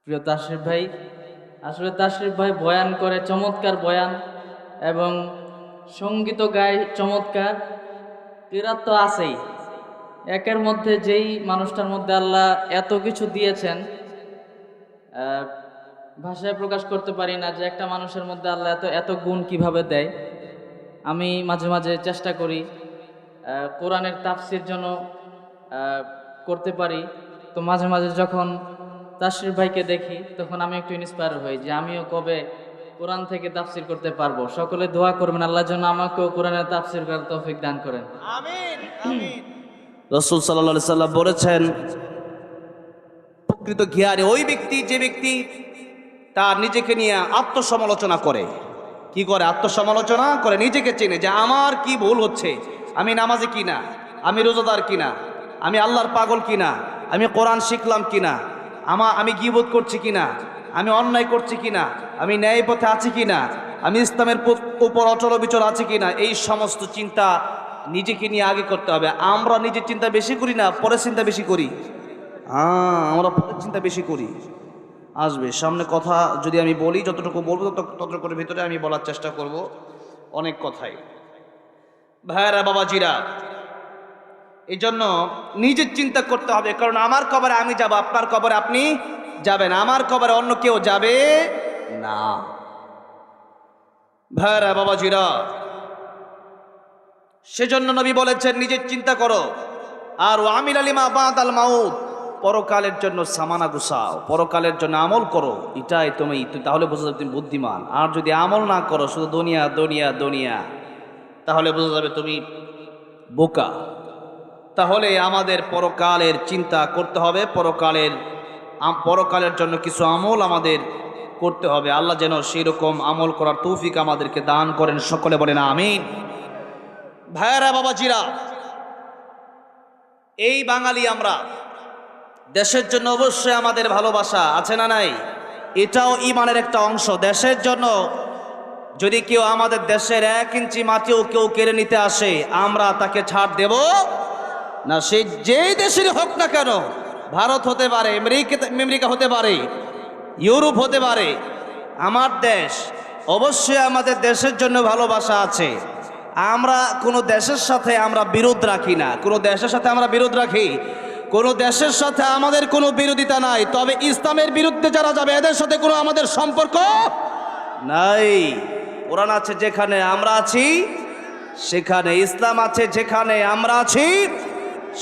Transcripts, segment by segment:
প্রিয় তাশরিফ ভাই, আসলে তাশরিফ ভাই বয়ান করে চমৎকার বয়ান এবং সঙ্গীত গায় চমৎকার। কিরাত তো আছেই, একের মধ্যে যেই মানুষটার মধ্যে আল্লাহ এত কিছু দিয়েছেন, আহ, ভাষায় প্রকাশ করতে পারি না যে একটা মানুষের মধ্যে আল্লাহ এত এত গুণ কিভাবে দেয়। আমি মাঝে মাঝে চেষ্টা করি কোরআনের তাফসির জন্য করতে পারি। তো মাঝে মাঝে যখন তাশরিফ ভাইকে দেখি তখন আমি একটু ইন্সপায়ার হই যে আমিও কবে কোরআন থেকে তাফসির করতে পারবো। সকলে দোয়া করবেন আল্লাহর জন্য আমাকেও কোরআনের তাফসির করার তৌফিক দান করেন। আমিন আমিন। রাসূল সাল্লাল্লাহু আলাইহি সাল্লাম বলেছেন, প্রকৃত জ্ঞানী ওই ব্যক্তি যে ব্যক্তি তার নিজেকে নিয়ে আত্মসমালোচনা করে। কি করে? আত্মসমালোচনা করে, নিজেকে চেনে যে আমার কি ভুল হচ্ছে, আমি নামাজি কিনা, আমি রোজাদার কিনা, আমি আল্লাহর পাগল কিনা, আমি কোরআন শিখলাম কিনা, আমি গীবত করছি কিনা, আমি অন্যায় করছি কিনা, আমি ন্যায় পথে আছি কিনা, আমি ইসলামের উপর অচল বিচল আছি কিনা। এই সমস্ত চিন্তা নিজেকে নিয়ে আগে করতে হবে। আমরা নিজের চিন্তা বেশি করি না, পরের চিন্তা বেশি করি। আমরা পরের চিন্তা বেশি করি। আসবে সামনে কথা যদি আমি বলি, যতটুকু বলবো ততটুকুর ভিতরে আমি বলার চেষ্টা করব। অনেক কথাই ভাইরা বাবাজিরা, এই জন্য নিজের চিন্তা করতে হবে। কারণ আমার কবরে আমি যাব, আপনার কবরে আপনি যাবেন, আমার কবরে অন্য কেউ যাবে না। ভাইরা বাবাজিরা, সেজন্য নবী বলেছেন নিজের চিন্তা করো। আর আমিল আলিমা বাদাল মাউত, পরকালের জন্য সামানা গুছাও, পরকালের জন্য আমল করো। এটাই তুমি, তাহলে বোঝা যাবে তুমি বুদ্ধিমান। আর যদি আমল না করো, শুধু দুনিয়া দুনিয়া দুনিয়া, তাহলে বোঝা যাবে তুমি বোকা। তাহলে আমাদের পরকালের চিন্তা করতে হবে, পরকালের জন্য কিছু আমল আমাদের করতে হবে। আল্লাহ যেন সেই রকম আমল করার তৌফিক আমাদেরকে দান করেন। সকলে বলেন আমিন। ভাইয়ারা বাবাজিরা, এই বাঙালি আমরা, দেশের জন্য অবশ্যই আমাদের ভালোবাসা আছে না নাই? এটাও ঈমানের একটা অংশ। দেশের জন্য যদি কেউ আমাদের দেশের 1 ইঞ্চি মাটিও কেউ কেড়ে নিতে আসে, আমরা তাকে ছাড় দেব না। সে যেই দেশের হোক না কেন, ভারত হতে পারে, আমেরিকা হতে পারে, ইউরোপ হতে পারে, আমার দেশ, অবশ্যই আমাদের দেশের জন্য ভালোবাসা আছে। আমরা কোনো দেশের সাথে আমরা বিরোধ রাখি না। কোনো দেশের সাথে আমরা বিরোধ রাখি, কোনো দেশের সাথে আমাদের কোনো বিরোধিতা নাই। তবে ইসলামের বিরুদ্ধে যারা যাবে, এদের সাথে কোনো আমাদের সম্পর্ক নাই। কোরআন আছে যেখানে আমরা আছি সেখানে, ইসলাম আছে যেখানে আমরা আছি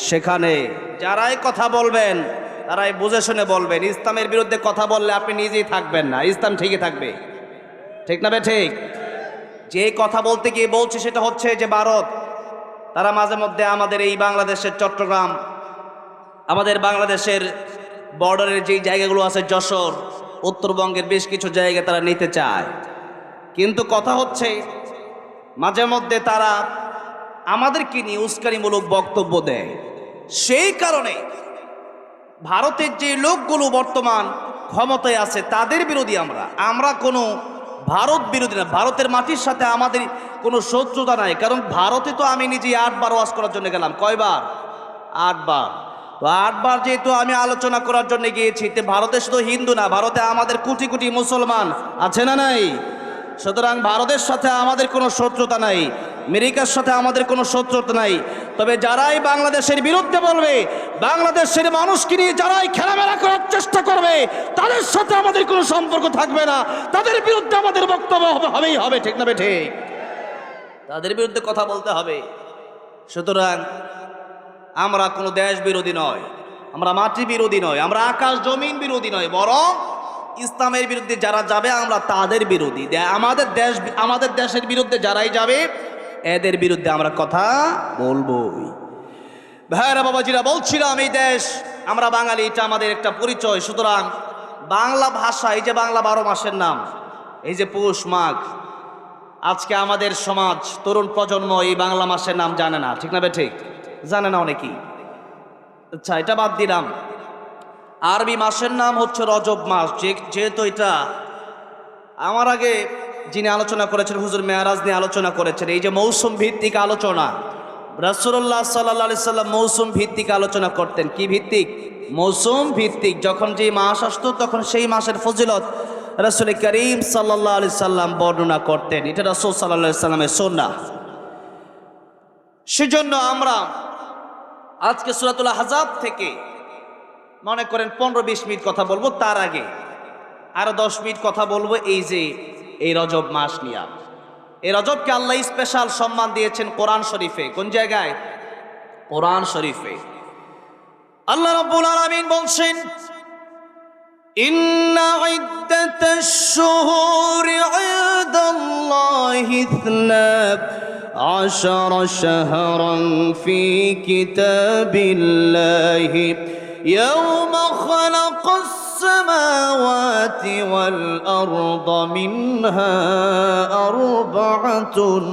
সেখানে। যারাই কথা বলবেন তারাই বুঝে শুনে বলবেন। ইসলামের বিরুদ্ধে কথা বললে আপনি নিজেই থাকবেন না, ইসলাম ঠিকই থাকবে। ঠিক না বে ঠিক? যে কথা বলতে গিয়ে বলছে সেটা হচ্ছে যে ভারত, তারা মাঝে মধ্যে আমাদের এই বাংলাদেশের চট্টগ্রাম, আমাদের বাংলাদেশের বর্ডারের যেই জায়গাগুলো আছে, যশোর, উত্তরবঙ্গের বেশ কিছু জায়গা তারা নিতে চায়। কিন্তু কথা হচ্ছে মাঝে মধ্যে তারা আমাদেরকে নিয়ে উস্কানিমূলক বক্তব্য দেয়। সেই কারণে ভারতের যে লোকগুলো বর্তমান ক্ষমতায় আছে তাদের বিরোধী আমরা কোনো ভারত বিরোধী না। ভারতের মাটির সাথে আমাদের কোনো শত্রুতা নাই। কারণ ভারতে তো আমি নিজে 8 বার ওয়াজ করার জন্য গেলাম। কয়বার? 8 বার। তো 8 বার যেহেতু আমি আলোচনা করার জন্য গিয়েছি, তো ভারতে শুধু হিন্দু না, ভারতে আমাদের কোটি কোটি মুসলমান আছে না নাই? সুতরাং ভারতের সাথে আমাদের কোনো শত্রুতা নাই, আমেরিকার সাথে আমাদের কোনো শত্রুতা নাই। তবে যারাই বাংলাদেশের বিরুদ্ধে বলবে, বাংলাদেশের মানুষকে নিয়ে যারাই খেলামেলা করার চেষ্টা করবে, তাদের সাথে আমাদের কোনো সম্পর্ক থাকবে না। তাদের বিরুদ্ধে আমাদের বক্তব্য হবেই হবে। ঠিক না বেঠে? তাদের বিরুদ্ধে কথা বলতে হবে। সুতরাং আমরা কোনো দেশ বিরোধী নয়, আমরা মাটি বিরোধী নয়, আমরা আকাশ জমিন বিরোধী নয়, বরং ইসলামের বিরুদ্ধে যারা যাবে আমরা তাদের বিরোধী। আমাদের দেশের বিরুদ্ধে যারাই যাবে এদের বিরুদ্ধে আমরা কথা বলবই। ভাইরা বাবাজিরা, বলছিলাম এই দেশ, আমরা বাঙালি, এটা আমাদের একটা পরিচয়। সুতরাং বাংলা ভাষা, এই যে বাংলা 12 মাসের নাম, এই যে পৌষ মাঘ, আজকে আমাদের সমাজ, তরুণ প্রজন্ম এই বাংলা মাসের নাম জানে না। ঠিক না বে ঠিক? জানে না অনেকেই। আচ্ছা, এটা বাদ দিলাম। আরবি মাসের নাম হচ্ছে রজব মাস। যেহেতু এটা আমার আগে যিনি আলোচনা করেছেন হুজুর মেয়ারাজ নিয়ে আলোচনা করেছেন, এই যে মৌসুম ভিত্তিক আলোচনা, রাসূলুল্লাহ সাল্লাল্লাহু আলাইহি সাল্লাম মৌসুম ভিত্তিক আলোচনা করতেন। কি ভিত্তিক? মৌসুম ভিত্তিক। যখন যে মাস আসতো তখন সেই মাসের ফজিলত রাসূল করিম সাল্লাল্লাহু আলাইহি সাল্লাম বর্ণনা করতেন। এটা রাসূল সাল্লাল্লাহু আলাইহি সাল্লামের সুন্নাহ। সেজন্য আমরা আজকে সূরাতুল আহজাব থেকে মনে করেন 15-20 মিনিট কথা বলবো, তার আগে আরো 10 মিনিট কথা বলবো এই রজব মাস নিয়ে। এই রজবকে আল্লাহ স্পেশাল সম্মান দিয়েছেন কোরআন শরীফে। কোন জায়গায়? কোরআন শরীফে আল্লাহ রাব্বুল আলামিন বলছেন, ইন্না ইদ্দাতাশ শুহুরি ইনদাল্লাহি 12 শাহরান ফি কিতাবিল্লাহি ইয়াওমা খালাকাস সামাওয়াতি ওয়াল আরদা মিনহা আরবাআতুন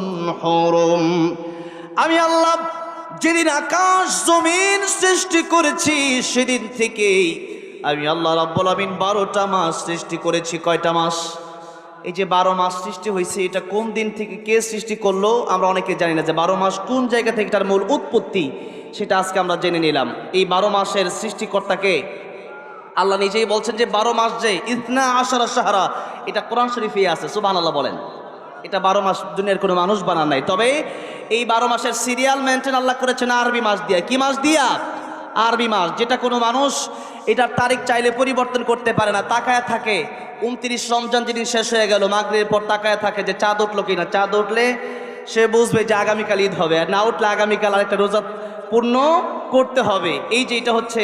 হুরুম। আমি আল্লাহ যেদিন আকাশ জমিন সৃষ্টি করেছি সেদিন থেকেই আমি আল্লাহ রাব্বুল আমিন 12টা মাস সৃষ্টি করেছি। কয়টা মাস? এই যে 12 মাস সৃষ্টি হয়েছে, এটা কোন দিন থেকে কে সৃষ্টি করলো আমরা অনেকে জানি না। যে 12 মাস কোন জায়গা থেকে তার মূল উৎপত্তি, সেটা আজকে আমরা জেনে নিলাম। এই 12 মাসের সৃষ্টিকর্তাকে আল্লাহ নিজেই বলছেন যে 12 মাস যে 12 শাহরা, এটা কোরআন শরীফে আছে। সুবহানাল্লাহ বলেন। এটা 12 মাস দুনিয়ার কোনো মানুষ বানান নাই। তবে এই 12 মাসের সিরিয়াল মেনটেন আল্লাহ করেছেন আরবি মাস দিয়া। কি মাস দিয়া? আরবি মাস, যেটা কোনো মানুষ এটার তারিখ চাইলে পরিবর্তন করতে পারে না। তাকায় থাকে 29 রমজান যেদিন শেষ হয়ে গেল, মাগরিবের পর তাকায় থাকে যে চাঁদ উঠলো কিনা। চাঁদ উঠলে সে বুঝবে যে আগামীকাল ঈদ হবে, আর না উঠলে আগামীকাল আরেকটা রোজা পূর্ণ করতে হবে। এই যে এটা হচ্ছে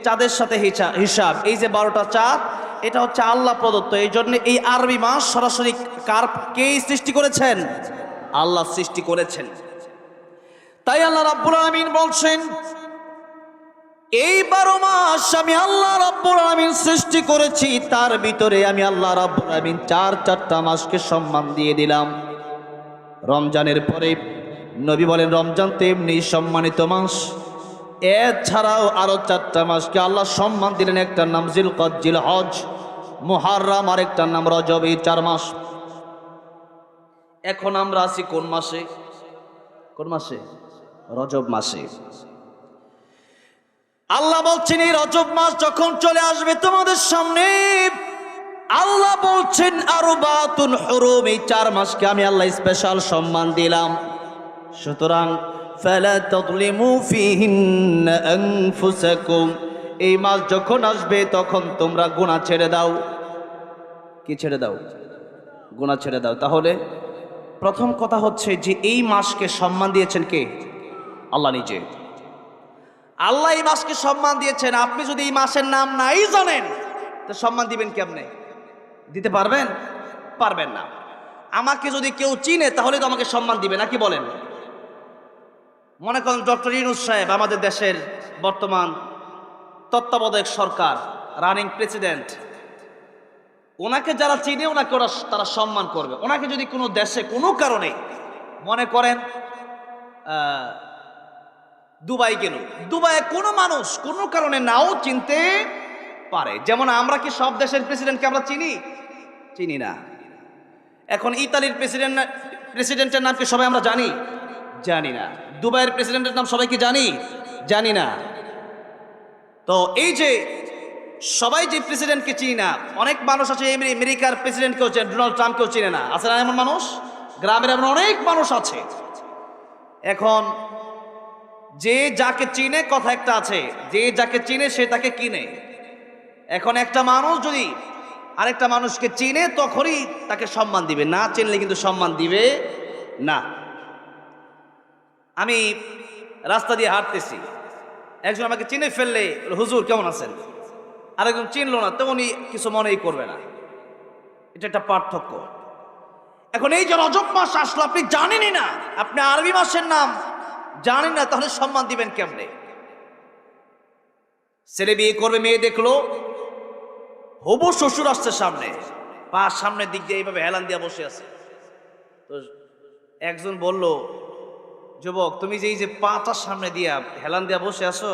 চাঁদের সাথে হিসাব। এই যে 12টা চাঁদ, এটা হচ্ছে আল্লাহ প্রদত্ত। এই জন্য এই আরবি মাস সরাসরি কে সৃষ্টি করেছেন? আল্লাহ সৃষ্টি করেছেন। তাই আল্লাহ রাব্বুল আলামিন বলছেন, এই 12 মাস আমি আল্লাহ রাব্বুল আলামিন সৃষ্টি করেছি, তার ভিতরে আমি আল্লাহ রাব্বুল আলামিন চারটা মাসকে সম্মান দিয়ে দিলাম। রমজানের পরে নবী বলেন রমজান তো এমনি সম্মানিত মাস, এছাড়াও আরো 4টা মাসকে আল্লাহ সম্মান দিলেন। একটার নাম জিলকদ, জিলহজ, মুহাররম, আর একটার নাম রজব। এই 4 মাস। এখন আমরা আছি কোন মাসে? কোন মাসে? রজব মাসে। আল্লাহ বলছেন এই রজব মাস যখন চলে আসবে তোমাদের সামনে, আল্লাহ বলছেন আরবাতুন হুরুম, এই 4 মাসকে আমি আল্লাহ স্পেশাল সম্মান দিলাম। সুতরাং ফালা তাযলিমু ফীহিন্না আনফুসাকুম, এই মাস যখন আসবে তখন তোমরা গুনাহ ছেড়ে দাও। কি ছেড়ে দাও? গুনাহ ছেড়ে দাও। তাহলে প্রথম কথা হচ্ছে যে এই মাসকে সম্মান দিয়েছেন কে? আল্লাহ নিজে। আল্লাহ এই মাসকে সম্মান দিয়েছেন। আপনি যদি এই মাসের নাম নাই জানেন তো সম্মান দিবেন কেমনে? দিতে পারবেন? পারবেন না। আমাকে যদি কেউ চিনে তাহলে তো আমাকে সম্মান দিবে, নাকি বলেন? মনে করেন ডক্টর ইউনূস সাহেব আমাদের দেশের বর্তমান তত্ত্বাবধায়ক সরকার, রানিং প্রেসিডেন্ট, ওনাকে যারা চিনে ওনাকে তারা সম্মান করবে। ওনাকে যদি কোনো দেশে কোনো কারণে মনে করেন দুবাই গেল, দুবাইয়ে কোনো মানুষ কোনো কারণে নাও চিনতে পারে। যেমন আমরা কি সব দেশের প্রেসিডেন্টকে আমরা চিনি? চিনি না। এখন ইতালির প্রেসিডেন্টের নাম কি সবাই আমরা জানি? জানি না। দুবাইয়ের প্রেসিডেন্টের নাম সবাই কি জানি? জানি না। তো এই যে সবাই যে প্রেসিডেন্টকে চিনি না, অনেক মানুষ আছে আমেরিকার প্রেসিডেন্টকেও চেনে, ডোনাল্ড ট্রাম্পকেও চিনে না। আছে না এমন মানুষ? গ্রামের এমন অনেক মানুষ আছে। এখন যে যাকে চিনে, কথা একটা আছে, যে যাকে চিনে সে তাকে কিনে। এখন একটা মানুষ যদি আরেকটা মানুষকে চিনে তখনই তাকে সম্মান দিবে, না চিনলে কিন্তু সম্মান দিবে না। আমি রাস্তা দিয়ে হাঁটতেছি, একজন আমাকে চিনে ফেললে হুজুর কেমন আছেন, আরেকজন চিনলো না তো উনি কিছু মনেই করবে না। এটা একটা পার্থক্য। এখন এই যে রজব মাস আসলো, আপনি জানেনই না, আপনি আরবি মাসের নাম জানেন না, তাহলে সম্মান দিবেন কেমনে? ছেলে বিয়ে করবে, মেয়ে দেখলো, হবু শ্বশুর আসছে সামনে, পা সামনের দিক দিয়ে এইভাবে হেলান দিয়া বসে আছে। তো একজন বলল, যুবক তুমি যে এই যে পাটা সামনে দিয়া হেলান দিয়া বসে আছো,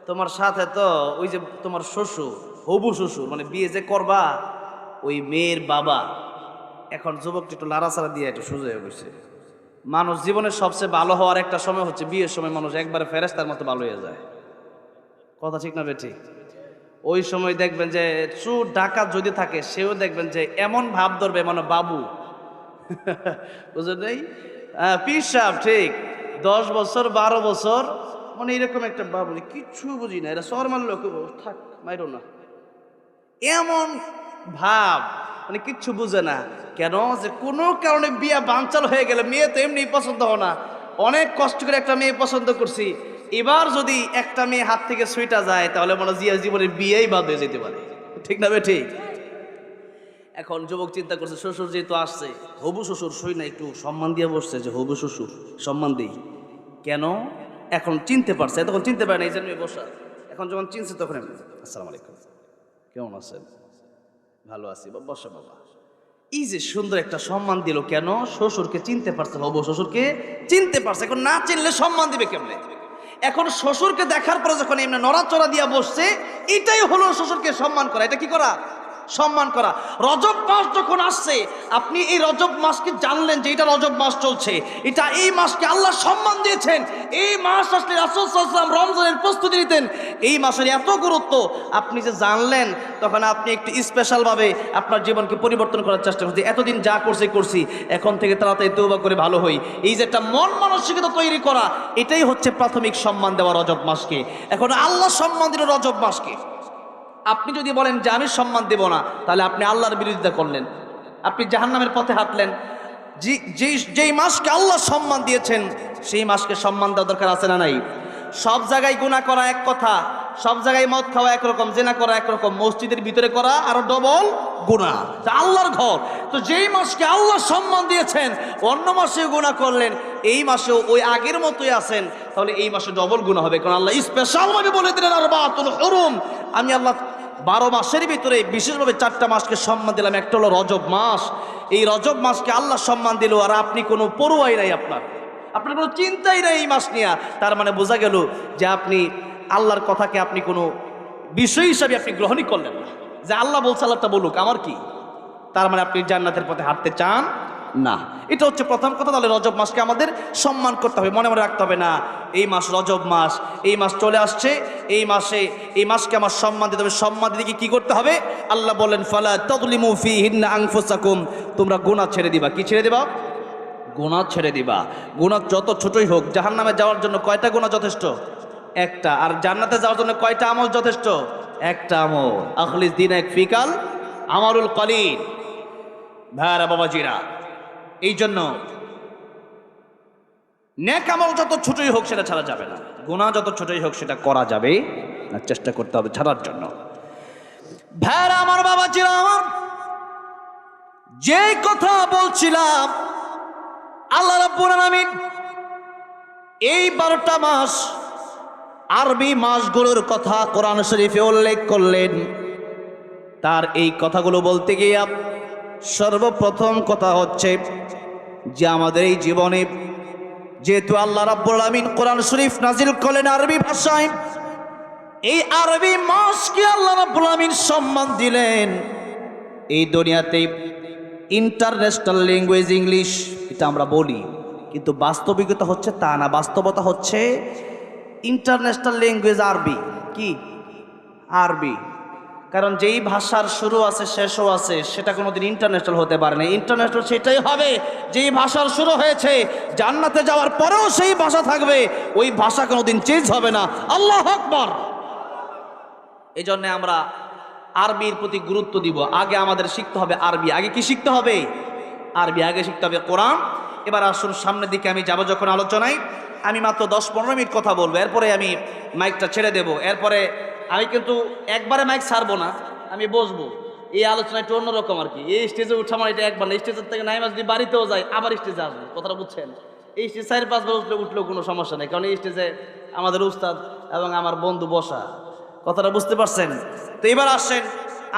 তোমার সাথে তো ওই যে তোমার শ্বশুর, হবু শ্বশুর, মানে বিয়ে যে করবা ওই মেয়ের বাবা। এখন যুবকটা একটু লাড়াচাড়া দিয়ে একটু সোজা হয়ে বসে, মানুষ জীবনের সবচেয়ে ভালো হওয়ার একটা সময় হচ্ছে বিয়ের সময়। মানুষ একবারে ফেরেশতার মতো ভালো হয়ে যায়। কথা ঠিক না বেঠিক? ওই সময় দেখবেন যে চোর ডাকাত যদি থাকে, সেও দেখবেন যে এমন ভাব ধরবে মানে বাবু। বুঝলেন নেই? পীর সাহেব ঠিক 10 বছর 12 বছর মানে এরকম একটা বাবু, কিচ্ছু বুঝি না, এরা সর মারলো থাক মাইরো না, এমন ভাব, মানে কিচ্ছু বুঝে না। কেন? যে কোনো কারণে বিয়া বানচাল হয়ে গেলে, মেয়ে তো এমনি পছন্দ হয় না, অনেক কষ্ট করে একটা মেয়ে পছন্দ করছি, এবার যদি একটা মেয়ে হাত থেকে সুইটা যায় তাহলে মনে জিয়া জীবনের বিয়েই বাদ হয়ে যেতে পারে। ঠিক না বে ঠিক? এখন যুবক চিন্তা করছে, শ্বশুর যেহেতু আসছে, হবু শ্বশুর সই না, একটু সম্মান দিয়ে বসছে যে হবু শ্বশুর সম্মান দিই। কেন? এখন চিনতে পারছে, তখন চিনতে পারে না, এই জন্য বসা। এখন যখন চিনছে তখন আসসালামু আলাইকুম, কেমন আছেন? ভালো আছি, বসা বাবা। এই যে সুন্দর একটা সম্মান দিল, কেন? শ্বশুরকে চিনতে পারছে, হবু শ্বশুরকে চিনতে পারছে। এখন না চিনলে সম্মান দিবে কেমনে? এখন শ্বশুরকে দেখার পরে যখন এমনি নড়াচড়া দিয়া বসছে, এটাই হলো শ্বশুরকে সম্মান করা। এটা কি করা? সম্মান করা। রজব মাস যখন আসছে, আপনি এই রজব মাসকে জানলেন যে এটা রজব মাস চলছে, এটা এই মাসকে আল্লাহ সম্মান দিয়েছেন। এই মাস আসলে রাসূল সাল্লাল্লাহু আলাইহি ওয়াসাল্লাম রমজানের প্রস্তুতি নিতেন, এই মাসের এত গুরুত্ব আপনি যে জানলেন, তখন আপনি একটু স্পেশালভাবে আপনার জীবনকে পরিবর্তন করার চেষ্টা করছেন। এতদিন যা করছি, এখন থেকে তাড়াতাড়ি তওবা করে ভালো হই। এই যে একটা মন মানসিকতা তৈরি করা, এটাই হচ্ছে প্রাথমিক সম্মান দেওয়া রজব মাসকে। এখন আল্লাহ সম্মান দিল রজব মাসকে। আপনি যদি বলেন যে আমি সম্মান দেব না, তাহলে আপনি আল্লাহর বিরোধিতা করলেন, আপনি জাহান্নামের পথে হাঁটলেন। যেই মাসকে আল্লাহ সম্মান দিয়েছেন, সেই মাসকে সম্মান দেওয়া দরকার আছে না নাই? সব জায়গায় গুনাহ করা এক কথা, সব জায়গায় মদ খাওয়া একরকম, জেনা করা একরকম, মসজিদের ভিতরে করা আরো ডবল গুনাহ। তা আল্লাহর ঘর, তো যেই মাসকে আল্লাহ সম্মান দিয়েছেন, অন্য মাসে গুনাহ করলেন, এই মাসেও ওই আগের মতোই আছেন, তাহলে এই মাসে ডবল গুনাহ হবে। কারণ আল্লাহ স্পেশালভাবে বলে দিলেন আরবাতুল হুরুম, আমি আল্লাহ 12 মাসের ভিতরে বিশেষভাবে 4টা মাসকে সম্মান দিলাম। একটা হলো রজব মাস। এই রজব মাসকে আল্লাহ সম্মান দিল, আর আপনি কোনো পরোয়াই নাই, আপনার কোনো চিন্তাই নাই এই মাস নিয়ে। তার মানে বোঝা গেল যে আপনি আল্লাহর কথাকে আপনি কোনো বিষয় হিসাবে আপনি গ্রহণই করলেন না, যে আল্লাহ বলছে আল্লাহটা বলুক, আমার কি? তার মানে আপনি জান্নাতের পথে হাঁটতে চান না। এটা হচ্ছে প্রথম কথা। তাহলে রজব মাসকে আমাদের সম্মান করতে হবে, মনে মনে রাখতে হবে না এই মাস রজব মাস, এই মাস চলে আসছে, এই মাসকে আমার সম্মান দিতে হবে। সম্মান দিতে কি করতে হবে? আল্লাহ বলেন ফালা তাযলিমু ফীহিন্না আনফুসাকুম, তোমরা গুনাহ ছেড়ে দিবা। কি ছেড়ে দিবা? গুনাহ ছেড়ে দিবা। গুনাহ যত ছোটই হোক। জাহান্নামে যাওয়ার জন্য কয়টা গুনাহ যথেষ্ট? একটা। আর জান্নাতে যাওয়ার জন্য কয়টা আমল যথেষ্ট? একটা আমল। আখলিস দীনাক ফিকাল আমারুল কলিল। ভাইরা বাবাজিরা, এই জন্য নেক আমল যত ছোটই হোক সেটা ছাড়া যাবে না, গুনাহ যত ছোটই হোক সেটা করা যাবে না, চেষ্টা করতে হবে ছাড়ার জন্য। ভাইরা আমার, বাবাজিরা আমার, যে কথা বলছিলাম, আল্লাহ রাব্বুল আলামিন এই 12টা মাস, আরবি মাসগুলোর কথা কোরআন শরীফে উল্লেখ করলেন। তার এই কথাগুলো বলতে গিয়ে সর্বপ্রথম কথা হচ্ছে যে আমাদের এই জীবনে যেহেতু আল্লাহ রাব্বুল আলামিন কোরআন শরীফ নাজিল করলেন আরবি ভাষায়, এই আরবি মাসকে আল্লাহ রাব্বুল আলামিন সম্মান দিলেন। এই দুনিয়াতে ইন্টারন্যাশনাল ল্যাঙ্গুয়েজ ইংলিশ, এটা আমরা বলি, কিন্তু বাস্তবিকতা হচ্ছে তা না। বাস্তবতা হচ্ছে ইন্টারন্যাশনাল ল্যাঙ্গুয়েজ আরবি। কি? আরবি। কারণ যেই ভাষার শুরু আছে শেষও আছে, সেটা কোনোদিন ইন্টারন্যাশনাল হতে পারে না। ইন্টারন্যাশনাল সেটাই হবে যেই ভাষার শুরু হয়েছে, জান্নাতে যাওয়ার পরেও সেই ভাষা থাকবে, ওই ভাষা কোনোদিন চেঞ্জ হবে না। আল্লাহু আকবার। এই জন্য আমরা আরবির প্রতি গুরুত্ব দিব। আগে আমাদের শিখতে হবে আরবি। আগে কি শিখতে হবে? আরবি। আগে শিখতে হবে কোরআন। এবার আসুন সামনের দিকে আমি যাব, যখন আলোচনায় আমি মাত্র 10-15 মিনিট কথা বলবো, এরপরে আমি মাইকটা ছেড়ে দেব। এরপরে আমি কিন্তু একবারে মাইক ছাড়বো না, আমি বসবো। এই আলোচনা একটু অন্যরকম আর কি। এই স্টেজে উঠা আমার এটা একবার না, স্টেজের থেকে নাইমা যদি বাড়িতেও যায় আবার স্টেজে আসবো। কথাটা বুঝছেন? এই স্টেজ 4-5 বার উঠলেও কোনো সমস্যা নেই, কারণ এই স্টেজে আমাদের উস্তাদ এবং আমার বন্ধু বসা। কথাটা বুঝতে পারছেন? তো এবার আসেন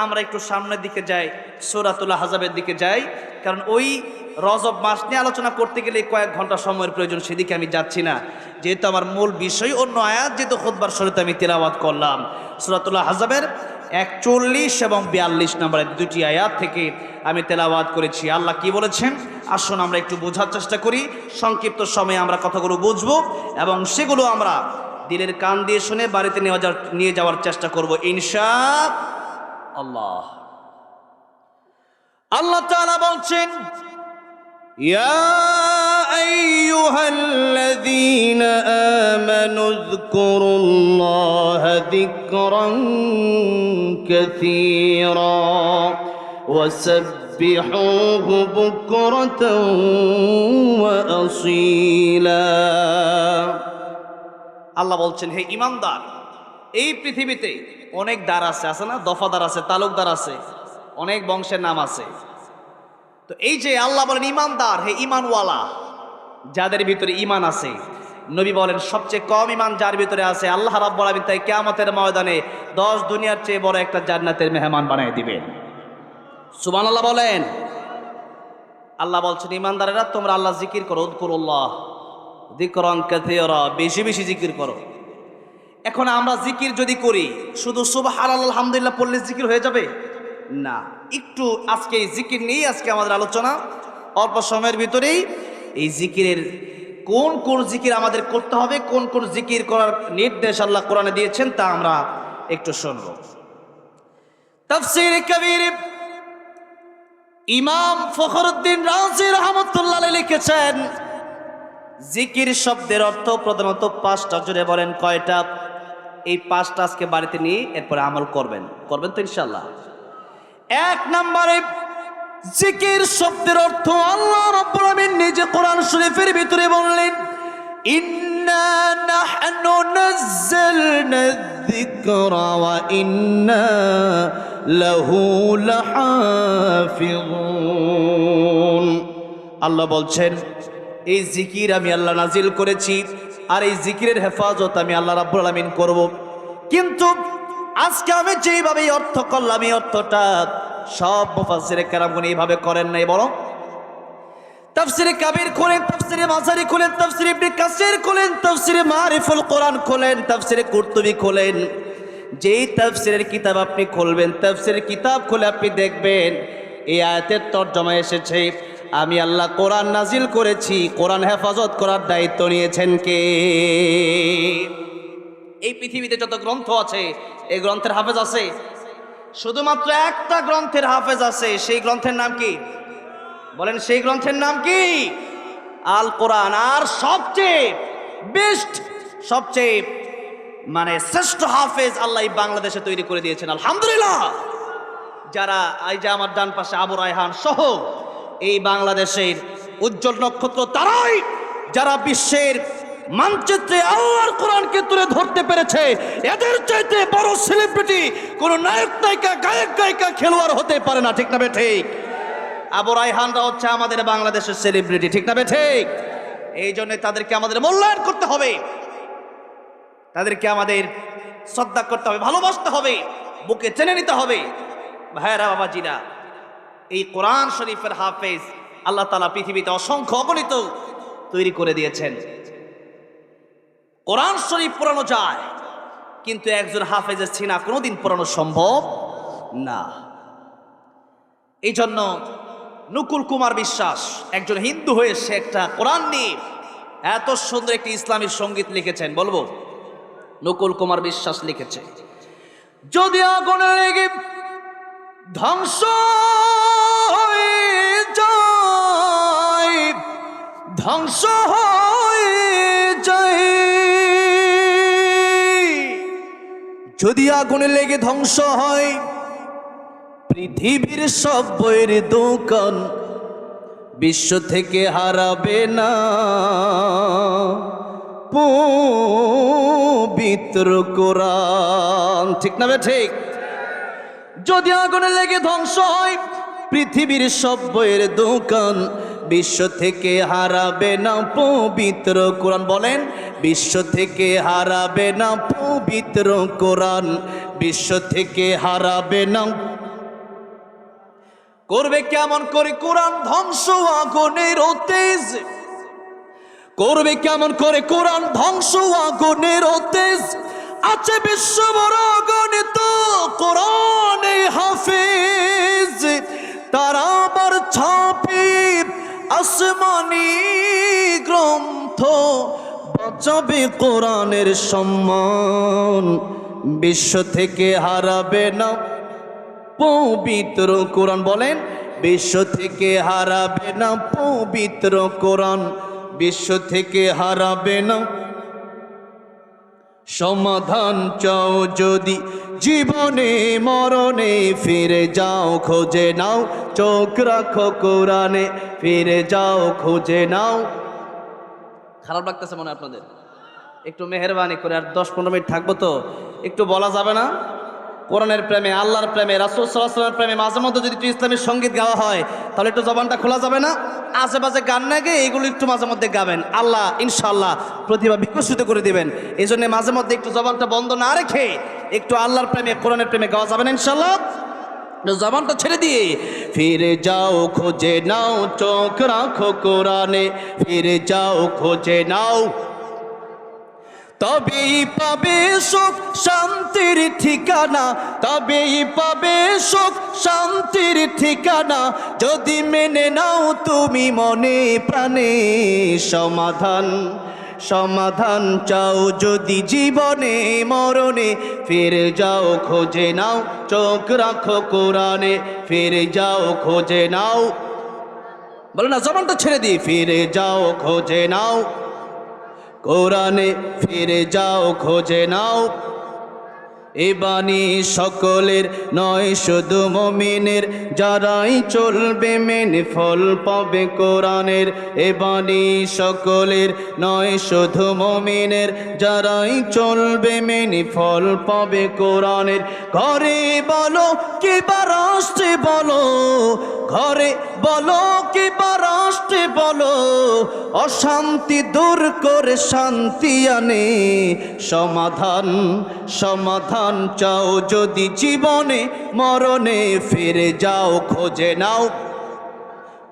আমরা একটু সামনের দিকে যাই, সূরাতুল আহজাবের দিকে যাই, কারণ ওই রজব মাস নিয়ে আলোচনা করতে গেলে কয়েক ঘন্টা সময়ের প্রয়োজন, সেদিকে আমি যাচ্ছি না, যেহেতু আমার মূল বিষয় অন্য আয়াত, যেহেতু খুতবার শুরুতে আমি তিলাওয়াত করলাম। সূরাতুল আহজাবের 41 এবং 42 নম্বরের দুটি আয়াত থেকে আমি তেলাওয়াত করেছি। আল্লাহ কি বলেছেন আসুন আমরা একটু বোঝার চেষ্টা করি। সংক্ষিপ্ত সময়ে আমরা কথাগুলো বুঝবো এবং সেগুলো আমরা দিলের কান দিয়ে শুনে বাড়িতে নিয়ে যাওয়ার চেষ্টা করব ইনশাআল্লাহ। আল্লাহ তাআলা বলছেন, ইয়া আইয়ুহাল্লাযীনা আমানু যকুরুল্লাহা যিকরান কাসীরা ওয়াসাব্বিহুহু বুকরাতাও ওয়া আসীলা। আল্লাহ বলছেন, হে ঈমানদার, এই পৃথিবীতে অনেক দ্বার আছে না, দফাদার আছে, তালুকদার আছে, অনেক বংশের নাম আছে। তো এই যে আল্লাহ বলেন ঈমানদার, হে ঈমানওয়ালা, যাদের ভিতরে ঈমান আছে, নবী বলেন সবচেয়ে কম ঈমান যার ভিতরে আছে আল্লাহ রাব্বুল আলামিন তাই কিয়ামতের ময়দানে 10 দুনিয়ার চেয়ে বড় একটা জান্নাতের মেহমান বানিয়ে দিবেন। সুবহানাল্লাহ বলেন। আল্লাহ বলছেন ঈমানদারেরা তোমরা আল্লাহ জিকির করো, উযকুরুল্লাহ যিকরান কাসীরা, বেশি বেশি জিকির করো। এখন আমরা জিকির যদি করি শুধু সুবহানাল্লাহ আলহামদুলিল্লাহ পড়লে জিকির হয়ে যাবে না। একটু আজকে এই জিকির নিয়ে আজকে আমাদের আলোচনা। অল্প সময়ের ভিতরেই এই জিকিরের কোন কোন জিকির আমাদের করতে হবে, কোন কোন জিকির করার নির্দেশ আল্লাহ কোরআনে দিয়েছেন তা আমরা একটু শুনব। তাফসীর কবির ইমাম ফখরুদ্দিন রাজি রাহমাতুল্লাহ আলাইহি লিখেছেন, জিকির শব্দের অর্থ প্রধানত 5টা। জুড়ে বলেন কয়টা? এই 5টা আজকে বাড়িতে নিয়ে এরপরে আমল করবেন তো ইনশাআল্লাহ। 1 নম্বরে জিকির শব্দের অর্থ আল্লাহ রাব্বুল আলামিন নিজে কোরআন শরীফের ভিতরে বললেন, ইন্না নাহনু নাযালনা যিকরা ওয়া ইন্না লাহু লাহাফিজুন। আল্লাহ বলছেন এই জিকির আমি আল্লাহ নাজিল করেছি আর এই জিকিরের হেফাজত আমি আল্লাহ রাব্বুল আলামিন করব। কিন্তু আজকে আমি যেইভাবে অর্থ করলাম এই অর্থটা সব মুফাসসিরে কেরামগণ এইভাবে করেন নাই, বরং তাফসীরে কাবীর খোলেন, তাফসীরে মাজারি খোলেন, তাফসীরে ইবনে কাসির খোলেন, তাফসীরে মারিফুল কোরআন খোলেন, তাফসীরে কুরতুবী খোলেন। যেই তাফসীরের কিতাব আপনি খুলবেন, তাফসীরের কিতাব খুলে আপনি দেখবেন এই আয়াতের তরজমা এসেছে আমি আল্লাহ কোরআন নাজিল করেছি, কোরআন হেফাজত করার দায়িত্ব নিয়েছেন কে? এই পৃথিবীতে যত গ্রন্থ আছে এই গ্রন্থের হাফেজ আছে? শুধুমাত্র একটা গ্রন্থের হাফেজ আছে। সেই গ্রন্থের নাম কি? বলেন, সেই গ্রন্থের নাম কি? আল কোরআন। আর সবচেয়ে বেস্ট, সবচেয়ে শ্রেষ্ঠ হাফেজ আল্লাহ বাংলাদেশে তৈরি করে দিয়েছেন আলহামদুলিল্লাহ। যারা এই যে আমার ডান পাশে আবু রায়হান সহ এই বাংলাদেশের উজ্জ্বল নক্ষত্র, তারাই যারা বিশ্বের মানচিত্রে আল্লাহর কোরআনকে তুলে ধরতে পেরেছে। এদের চাইতে বড় সেলিব্রিটি কোন নায়ক নায়িকা, গায়ক গায়িকা, খেলোয়াড় হতে পারে না, ঠিক না বে ঠিক? আবু রায়হানরা হচ্ছে আমাদের বাংলাদেশের সেলিব্রিটি, ঠিক না বে ঠিক? এই জন্য তাদেরকে আমাদের মূল্যায়ন করতে হবে, তাদেরকে আমাদের শ্রদ্ধা করতে হবে, ভালোবাসতে হবে, বুকে টেনে নিতে হবে। ভাইয়েরা, বাবাজিরা, এই কোরআন শরীফের হাফেজ আল্লাহ তাআলা পৃথিবীতে অসংখ্য অগণিত তৈরি করে দিয়েছেন। কোরআন শরীফ পড়ানো যায়, কিন্তু একজন হাফেজের সিনা কোনোদিন পড়ানো সম্ভব না। এই জন্য নকুল কুমার বিশ্বাস একজন হিন্দু হয়ে সে একটা কোরআন নিয়ে এত সুন্দর একটি ইসলামী সঙ্গীত লিখেছেন। বলবো, নকুল কুমার বিশ্বাস লিখেছে, যদি আগুনে লেগে ধ্বংস হয়ে যায়, ধ্বংস হয়ে যায়, যদি আগুনে লেগে ধ্বংস হয় পৃথিবীর সব বইয়ের দোকান, বিশ্ব থেকে হারাবে না পবিত্র কোরআন, ঠিক না বে ঠিক? যদি আগুনে লেগে ধ্বংস হয় পৃথিবীর সব বইয়ের দোকান, বিশ্ব থেকে হারাবে না পবিত্র কোরআন। বলেন, বিশ্ব থেকে হারাবে না পবিত্র কোরআন, বিশ্ব থেকে হারাবে না। করবে কেমন করে কোরআন ধ্বংস আগুনের তেজ, করবে কেমন করে কোরআন ধ্বংস আগুনের তেজ, আছে বিশ্ব বড় গণিত কোরআনে হাফিজ, তারা আবার ছাপি আসমানি গ্রন্থ, বাঁচাবে কোরআনের সম্মান, বিশ্ব থেকে হারাবে না পবিত্র কোরআন। বলেন, বিশ্ব থেকে হারাবে না পবিত্র কোরআন, বিশ্ব থেকে হারাবে না। সমাধান চাও যদি জীবনে মরণে, ফিরে যাও খোঁজে নাও, চোখ রাখো কোরআনে, ফিরে যাও খোঁজে নাও। খারাপ লাগতেছে মনে হয় আপনাদের? একটু মেহেরবানি করে, আর 10-15 মিনিট থাকবো তো, একটু বলা যাবে না? কোরআনের প্রেমে, আল্লাহর প্রেমে, রাসূল সাল্লাল্লাহু আলাইহি ওয়াসাল্লামের প্রেমে মাঝে মধ্যে যদি একটু ইসলামী সঙ্গীত গাওয়া হয়, তাহলে একটু জবানটা খোলা যাবে না? আশেপাশে গান না গেয়ে এগুলো একটু মাঝে মধ্যে গাবেন, আল্লাহ ইনশাআল্লাহ প্রতিভা বিকশিত করে দিবেন। এই জন্য মাঝে মধ্যে একটু জবানটা বন্ধ না রেখে একটু আল্লাহর প্রেমে, কোরআনের প্রেমে গাওয়া যাবে না ইনশাআল্লাহ? জবানটা ছেড়ে দিয়ে ফিরে যাও খোঁজে নাও, চোখ রাখো কোরআনে, ফিরে যাও খোঁজে নাও, তবেই পাবে সুখ শান্তির ঠিকানা, তবেই পাবে সুখ শান্তির ঠিকানা, যদি মেনে নাও তুমি মনে প্রাণে সমাধান। সমাধান চাও যদি জীবনে মরণে, ফিরে যাও খোঁজে নাও, চোখ রাখো কোরআনে, ফিরে যাও খোঁজে নাও। বলো না, জবানটা ছেড়ে দিই, ফিরে যাও খোঁজে নাও কোরআনে, ফিরে যাও খোঁজে নাও। এ বাণী সকলের নয় শুধু মুমিনের, যারাই চলবে মেনে ফল পাবে কোরআনের। এ বাণী সকলের নয় শুধু মুমিনের, যারাই চলবে মেনে ফল পাবে কোরআনের। ঘরে বলো কিংবা রাষ্ট্রে বলো, ঘরে বলো কিংবা রাষ্ট্রে বলো, অশান্তি দূর করে শান্তি আনে সমাধান। সমাধান চাও যদি জীবনে মরণে, ফিরে যাও খোঁজে নাও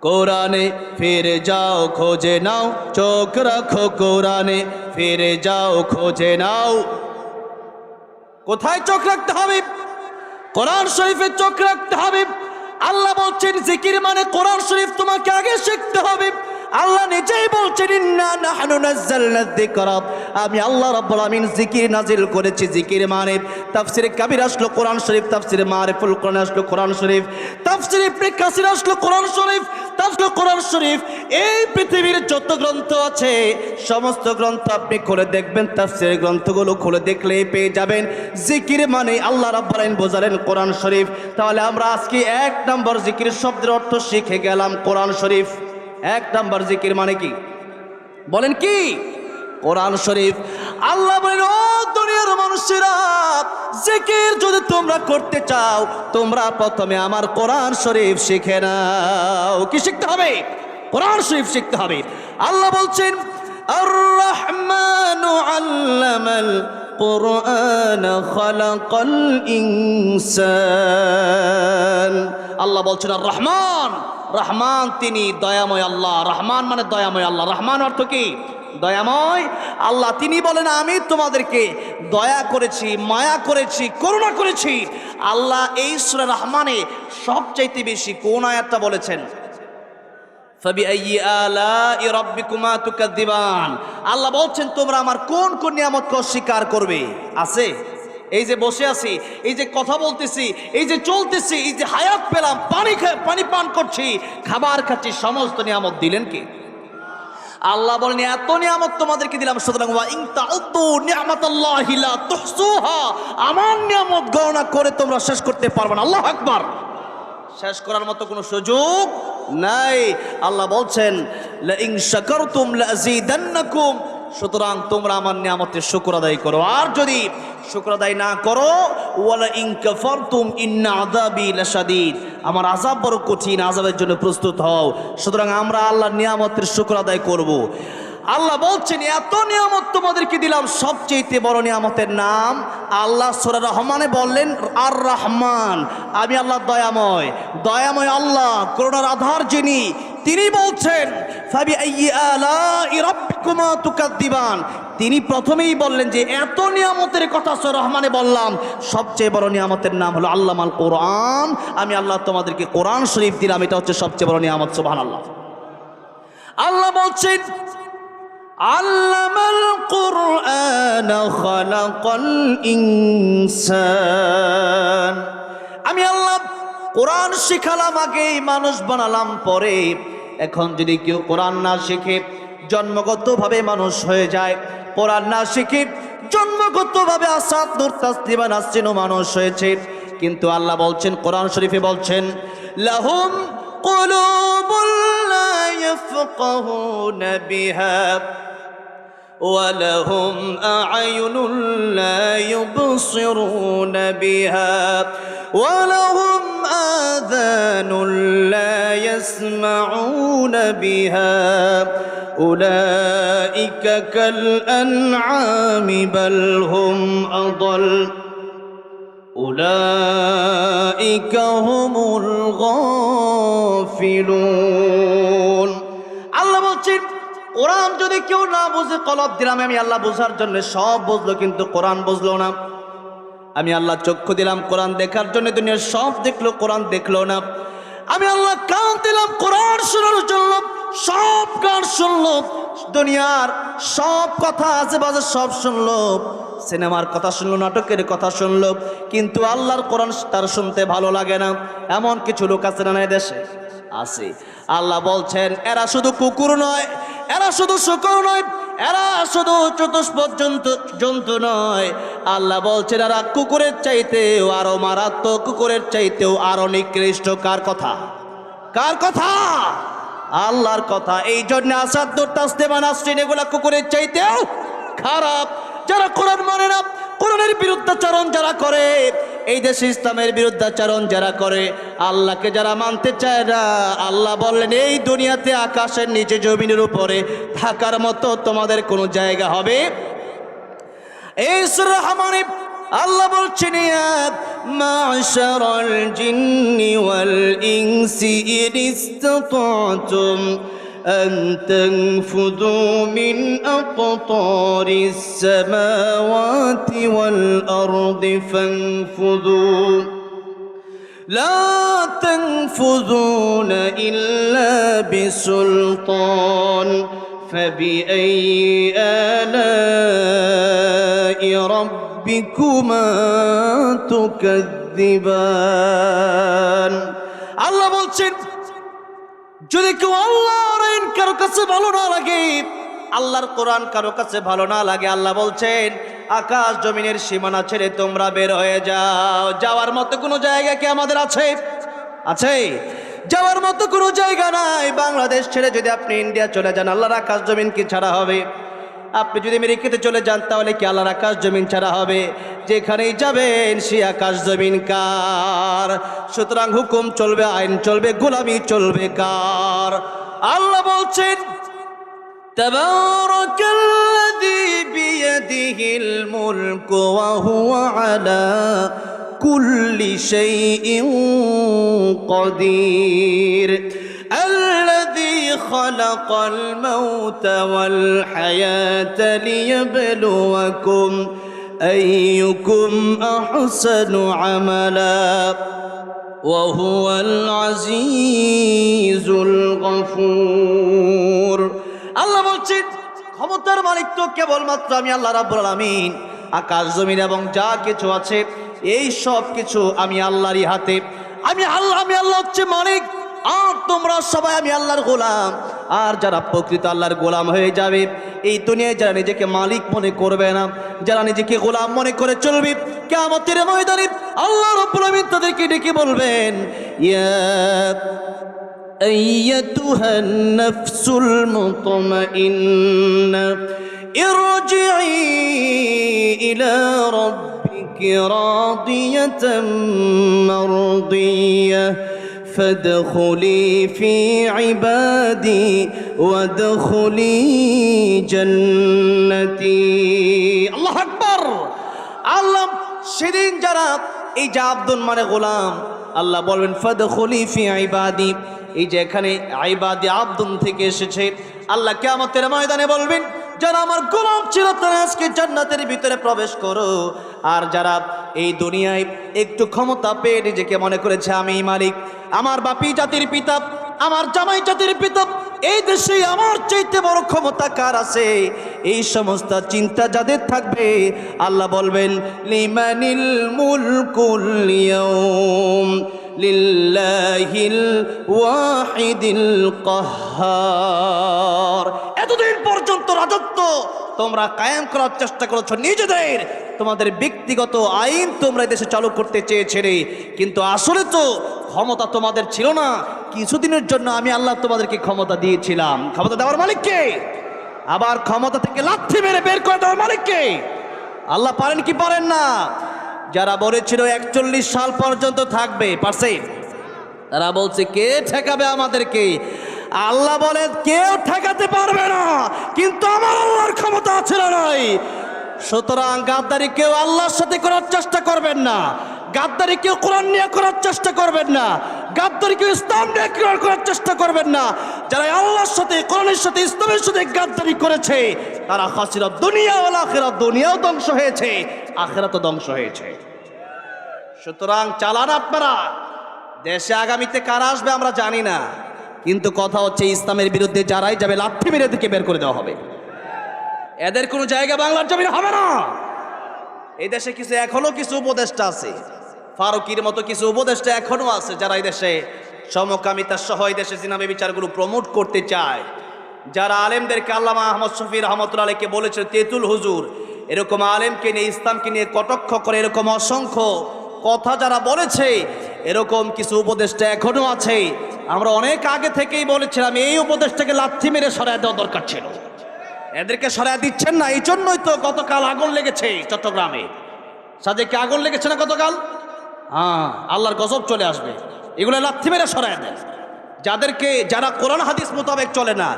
কোরআনে, ফিরে যাও খোঁজে নাও, চোখ রাখো কোরআনে, ফিরে যাও খোঁজে নাও। কোথায় চোখ রাখতে হবে? কোরআন শরীফে চোখ রাখতে হবে। আল্লাহ বলছেন জিকির মানে কোরআন শরীফ তোমাকে আগে শিখতে হবে। আল্লাহ নিজেই বলছেন, ইন্না নাহনু নাযালনা যিকরা, আমি আল্লাহ রাব্বুল আমিন জিকির নাজিল করেছি। জিকির মানে তাফসিরে কাবীর আসলো কোরআন শরীফ, তাফসিরে মারিফুল কোরআন আসলো কোরআন শরীফ, তাফসিরে ইবনে কাসির আসলো কোরআন শরীফ, তাফসিরে কোরআন শরীফ। এই পৃথিবীর যত গ্রন্থ আছে সমস্ত গ্রন্থ আপনি খুলে দেখবেন, তাফসিরের গ্রন্থগুলো খুলে দেখলেই পেয়ে যাবেন জিকির মানে আল্লাহ রাব্বুল আমিন বোঝালেন কোরআন শরীফ। তাহলে আমরা আজকে 1 নম্বর জিকির শব্দের অর্থ শিখে গেলাম কোরআন শরীফ। 1 নম্বর জিকির মানে কি বলেন? কি? কোরআন শরীফ। আল্লাহ বলেন, ও দুনিয়ার মানুষেরা, জিকির যদি তোমরা করতে চাও, তোমরা প্রথমে আমার কোরআন শরীফ শিখে নাও। কি শিখতে হবে? কোরআন শরীফ শিখতে হবে। আল্লাহ বলছেন, আর রহমানু আল্লামাল কোরআন খালাকাল ইনসান। আল্লাহ বলছেন আর রহমান, রহমান তিনি দয়াময় আল্লাহ। রহমান মানে দয়াময় আল্লাহ। রহমান অর্থ কি? দয়াময় আল্লাহ। তিনি বলেন, আমি তোমাদেরকে দয়া করেছি, মায়া করেছি, করুণা করেছি। আল্লাহ এই সূরা রহমানে সবচাইতে বেশি কোন আয়াতটা বলেছেন? ফাবিআইয়ি আলাই রাব্বিকুমা তুকাযযিবান। আল্লাহ বলছেন, তোমরা আমার কোন কোন নিয়ামতকে অস্বীকার করবে? আছে? এই যে বসে আছি, এই যে কথা বলতেছি, এই যে চলতেছি, এই যে হায়াত পেলাম, পানি পান করছি, খাবার খাচ্ছি, সমস্ত নিয়ামত দিলেন কি? আল্লাহ বলেন, এত নিয়ামত তোমাদেরকে দিলাম, সুতরাং ওয়া ইন তাউদ্দু নি'মাতাল্লাহি লা তুহসুহা, আমার নিয়ামত গণনা করে তোমরা শেষ করতে পারবে না। আল্লাহু আকবার। শেষ করার মতো কোনো সুযোগ নাই। আল্লাহ বলছেন, লা ইন শাকারতুম লাযীদান্নাকুম, সুতরাং তোমরা আমার নিয়ামতের শুকর আদায় করো। আর যদি শুকর আদায় না করো, ওয়ালা ইন কাফারতুম ইন্না আযাবি লাশাদীদ, আমার আযাব বড় কঠিন, আযাবের জন্য প্রস্তুত হও। সুতরাং আমরা আল্লাহর নিয়ামতের শুকর আদায় করব। আল্লাহ বলছেন, এত নিয়ামত তোমাদেরকে দিলাম, সবচেয়ে বড় নিয়ামতের নাম আল্লাহ সূরা রহমানে বললেন আর রহমান, আমি আল্লাহ দয়াময়। দয়াময় আল্লাহ, করুণার আধার যিনি, তিনি বলছেন ফাবিআইয়ি আলাই রাব্বিকুমা তুকাদ্দিবান, তিনি প্রথমেই বললেন যে এত নিয়ামতের কথা সূরা রহমানে বললাম, সবচেয়ে বড় নিয়ামতের নাম হলো আল্লামাল কোরআন। আমি আল্লাহ তোমাদেরকে কোরআন শরীফ দিলাম, এটা হচ্ছে সবচেয়ে বড় নিয়ামত। সুবহানাল্লাহ। আল্লাহ বলছেন আল্লামাল কোরআন খালাকাল ইনসান, আমি আল্লাহ কোরআন শিখালাম আগেই, মানুষ বানালাম পরে। এখন যদি কেউ কোরআন না শিখে জন্মগতভাবে মানুষ হয়ে যায়, কোরআন না শিখে জন্মগতভাবে আসাদ নূর তাসলিমা নাসরিনও মানুষ হয়েছে। কিন্তু আল্লাহ বলছেন কোরআন শরীফে বলছেন লাহুম কুলুবুল লা ইয়াফকাহুনা বিহা ওয়ালাহুম আ'য়ুনুন লা ইউবসিরুনা বিহা ওয়ালাহুম আযানুন লা ইয়াসমাউনা বিহা উলাইকা কাল আন'আমি বাল হুম আদাল উলাইকা হুমুল গাফিলুন। আল্লাহ বলছেন কোরআন যদি কেউ না বুঝে, কলব দিলাম আমি আল্লাহ বোঝার জন্য, সব বুঝলো কিন্তু কোরআন বুঝলো না। আমি আল্লাহ চক্ষু দিলাম কোরআন দেখার জন্য, দুনিয়ার সব দেখলো কোরআন দেখলো না। আমি আল্লাহ কান দিলাম কোরআন শোনার জন্য, সব গান শুনলো, দুনিয়ার সব কথা আজেবাজে সব শুনলো, সিনেমার কথা শুনলো, নাটকের কথা শুনলো, কিন্তু আল্লাহর কোরআন তার শুনতে ভালো লাগে না। এমন কিছু লোক আছে না দেশে? আছে। আল্লাহ বলছেন এরা শুধু কুকুর নয়, এরা শুধু শুকর নয়, এরা শুধু চতুষ্পদ জন্তু নয়। আল্লাহ বলছেন এরা কুকুরের চাইতেও আরো মারাত্মক, কুকুরের চাইতেও আরো নিকৃষ্ট। কার কথা? কার কথা? আল্লাহর কথা। এই জন্য আসাদ নূর তাসলিমা নাসরিন এগুলা কুকুরের চাইতেও খারাপ। যারা কোরআন মানে না, কোরআনের বিরুদ্ধাচরণ যারা করে, এই দেশে ইসলামের বিরুদ্ধাচরণ যারা করে, আল্লাহকে যারা মানতে চায় না, আল্লাহ বললেন এই দুনিয়াতে আকাশের নিচে জমিনের উপরে থাকার মতো তোমাদের কোনো জায়গা হবে। এই সূরা রহমানে আল্লাহ বলছেন ইয়া মা'শারাল জিন্নি ওয়াল ইনসি ইন ইসতাতা'তুম أن تنفذوا من أقطار السماوات والأرض فانفذوا لا تنفذون إلا بسلطان فبأي آلاء ربكما تكذبان الله বলছেন যদি কেউ আল্লাহর আইন কারো কাছে ভালো না লাগে, আল্লাহর কোরআন কারো কাছে ভালো না লাগে, আল্লাহ বলছেন আকাশ জমিনের সীমানা ছেড়ে তোমরা বের হয়ে যাও। যাওয়ার মতো কোনো জায়গা কি আমাদের আছে? আছে? যাওয়ার মতো কোনো জায়গা নাই। বাংলাদেশ ছেড়ে যদি আপনি ইন্ডিয়া চলে যান, আল্লাহর আকাশ জমিন কি ছাড়া হবে? আপনি যদি আমেরিকাতে চলে যান, তাহলে কি আল্লাহর আকাশ জমিন ছাড়া হবে? যেখানেই যাবেন সে আকাশ জমিন কার? সুতরাং হুকুম চলবে, আইন চলবে, গোলামি চলবে কার? আল্লাহ বলছেন তাবারাকাল্লাযী বিয়াদিহিল মুলকু ওয়া হুয়া আলা কুল্লি শাইইন কাদির الذي خلق الموت والحياة ليبلوكم أيكم أحسن عملا وهو العزيز الغفور আল্লাহ বলছেন ক্ষমতার মালিক তো কেবলমাত্র আমি আল্লাহ রাব্বুল আলামিন। আকাশ জমিন এবং যা কিছু আছে এই সব কিছু আমি আল্লাহরই হাতে। আমি আল্লাহ হচ্ছে মালিক, আর তোমরা সবাই আমি আল্লাহর গোলাম। আর যারা প্রকৃত আল্লাহর গোলাম হয়ে যাবে, এই দুনিয়ায় যারা নিজেকে মালিক মনে করবে না, যারা নিজেকে গোলাম মনে করে চলবে, কিয়ামতের ময়দানে আল্লাহ রাব্বুল আলামিন তাদেরকে ডেকে বলবেন ইয়া আইয়াতুহান নাফসুল মুতমাইন্না ইরজিই ইলা রাব্বিকি রাদিয়াতাম মারদিয়াহ فادخلي في عبادي وادخلي جنتي الله أكبر। আল্লাহ সেদিন যারা এই যে আব্দুল মানে গোলাম, আল্লাহ বলবেন ফাদখুলি ফি ইবাদি। এই যে এখানে ইবাদি আব্দুন থেকে এসেছে, আল্লাহ কিয়ামতের ময়দানে বলবেন যারা আমার গোলাম ছিল তারা আজকে জান্নাতের ভিতরে প্রবেশ করো। আর যারা এই দুনিয়ায় একটু ক্ষমতা পেয়ে নিজেকে মনে করেছে আমি মালিক, আমার বাপি জাতির পিতা, আমার জামাই জাতির পিতা, এই দেশে আমার চাইতে বড় ক্ষমতা কার আছে, এই সমস্ত চিন্তা যাদের থাকবে আল্লাহ বলবেন লিমানিল মুলকুল ইয়াউম লিল্লাহিল ওয়াহিদিল কাহ্হার। এতদিন পর্যন্ত রাজত্ব তোমরা কায়েম করার চেষ্টা করেছো নিজেদের, তোমাদের ব্যক্তিগত আইন তোমরা দেশে চালু করতে চেয়েছিলে, কিন্তু আসলে তো ক্ষমতা তোমাদের ছিল না। কিছুদিনের জন্য আমি আল্লাহ তোমাদেরকে ক্ষমতা দিয়েছিলাম। ক্ষমতা দেওয়ার মালিককে, আবার ক্ষমতা থেকে লাথি মেরে বের করে দেওয়ার মালিককে। আল্লাহ পারেন কি পারেন না? যারা বলেছিল 41 সাল পর্যন্ত থাকবে, পারছে? তারা বলছে কে ঠেকাবে আমাদেরকে? আল্লাহ বলে কেউ ঠেকাতে পারবে না, কিন্তু আমার আল্লাহর ক্ষমতা আছে না নাই? সুতরাং গাদ্দারি কেউ আল্লাহর সাথে করার চেষ্টা করবেন না, গাদ্দারি কেউ কোরআন নিয়ে করার চেষ্টা করবেন না, গাদ্দারি কেউ ইসলাম নিয়ে করার চেষ্টা করবেন না। যারা আল্লাহর সাথে, কোরআনের সাথে, ইসলামের সাথে গাদ্দারি করেছে তারা খাসিরাত দুনিয়া ওয়াল আখিরাত, দুনিয়াও ধ্বংস হয়েছে, আখিরাতও ধ্বংস হয়েছে। সুতরাং চালান আপনারা। দেশে আগামীতে কারা আসবে আমরা জানি না, কিন্তু কথা হচ্ছে ইসলামের বিরুদ্ধে যারাই যাবে লাথি মেরে দিকে বের করে দেওয়া হবে। এদের কোনো জায়গা বাংলার জমিনে হবে না। এই দেশে কিছু এখনো কিছু উপদেষ্টা আছে, ফারুকির মতো কিছু উপদেষ্টা এখনো আছে যারা এই দেশে সমকামিতা সহ এই দেশে জিনা বিচারগুলো প্রমোট করতে চায়। যারা আলেমদেরকে, আল্লামা আহমদ শফি রহমতুল্লাহ আলাইহিকে বলেছে তেতুল হুজুর, এরকম আলেমকে নিয়ে, ইসলামকে নিয়ে কটাক্ষ করে এরকম অসংখ্য কথা যারা বলেছে, এরকম কিছু উপদেষ্টা এখনো আছে। আমরা অনেক আগে থেকেই বলেছিলাম এই উপদেষ্টাকে লাথি মেরে সরায় দেওয়া দরকার ছিল। এদেরকে সরায় দিচ্ছেন না, এই জন্যই তো গতকাল আগুন লেগেছে চট্টগ্রামে। সাজেকে আগুন লেগেছে না গতকাল? হ্যাঁ, আল্লাহর গজব চলে আসবে। এগুলো লাথি মেরে সরায় দেন যারা কোরআন হাদিস মোতাবেক চলে না।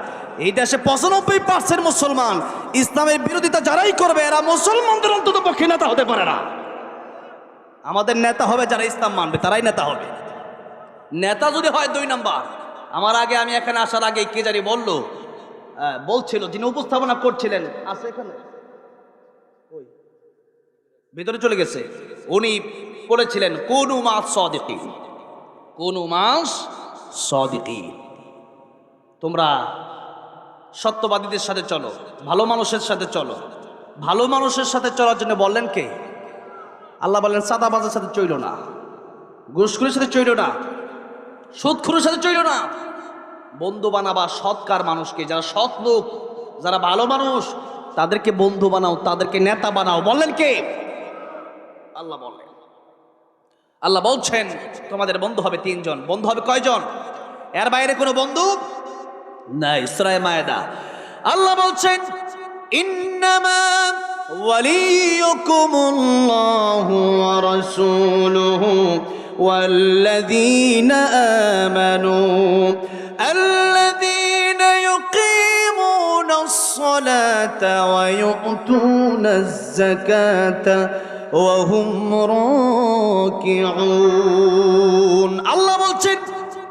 এই দেশে 95% মুসলমান, ইসলামের বিরোধিতা যারাই করবে এরা মুসলমানদের অন্তত পক্ষে নেতা হতে পারে না। আমাদের নেতা হবে যারা ইসলাম মানবে, তারাই নেতা হবে। নেতা যদি হয় 2 নাম্বার। আমার আগে, আমি এখানে আসার আগে কে জানি বলছিল, যিনি উপস্থাপনা করছিলেন, আছে এখানে, ওই ভিতরে চলে গেছে, উনি বলেছিলেন কুনু মাস সাদিকিন, কুনু মাস সাদিকিন, তোমরা সত্যবাদীদের সাথে চলো, ভালো মানুষের সাথে চলো। ভালো মানুষের সাথে চলার জন্য বললেন কে? আল্লাহ বললেন সাদাবাজের সাথে চইল না, ঘুষখোরের সাথে চইল না, সুদখোরের সাথে চইল না। বন্ধু বানাবা সৎকার মানুষকে, যারা সৎ লোক, যারা ভালো মানুষ, তাদেরকে বন্ধু বানাও, তাদেরকে নেতা বানাও। বললেন কে? আল্লাহ বললেন। আল্লাহ বলছেন তোমাদের বন্ধু হবে 3 জন। বন্ধু হবে কয়জন? এর বাইরে কোনো বন্ধু নাই। সূরা মায়েদা আল্লাহ বলছেন ইন্নামা ওয়ালিয়ুকুমুল্লাহু ওয়া রাসূলুহু ওয়াল্লাযীনা আমানু আল্লাযীনা ইউকিমুনাস সালাতা ওয়া ইউতুনাজ যাকাতা ওয়া হুম রাকিউন। আল্লাহ বলছেন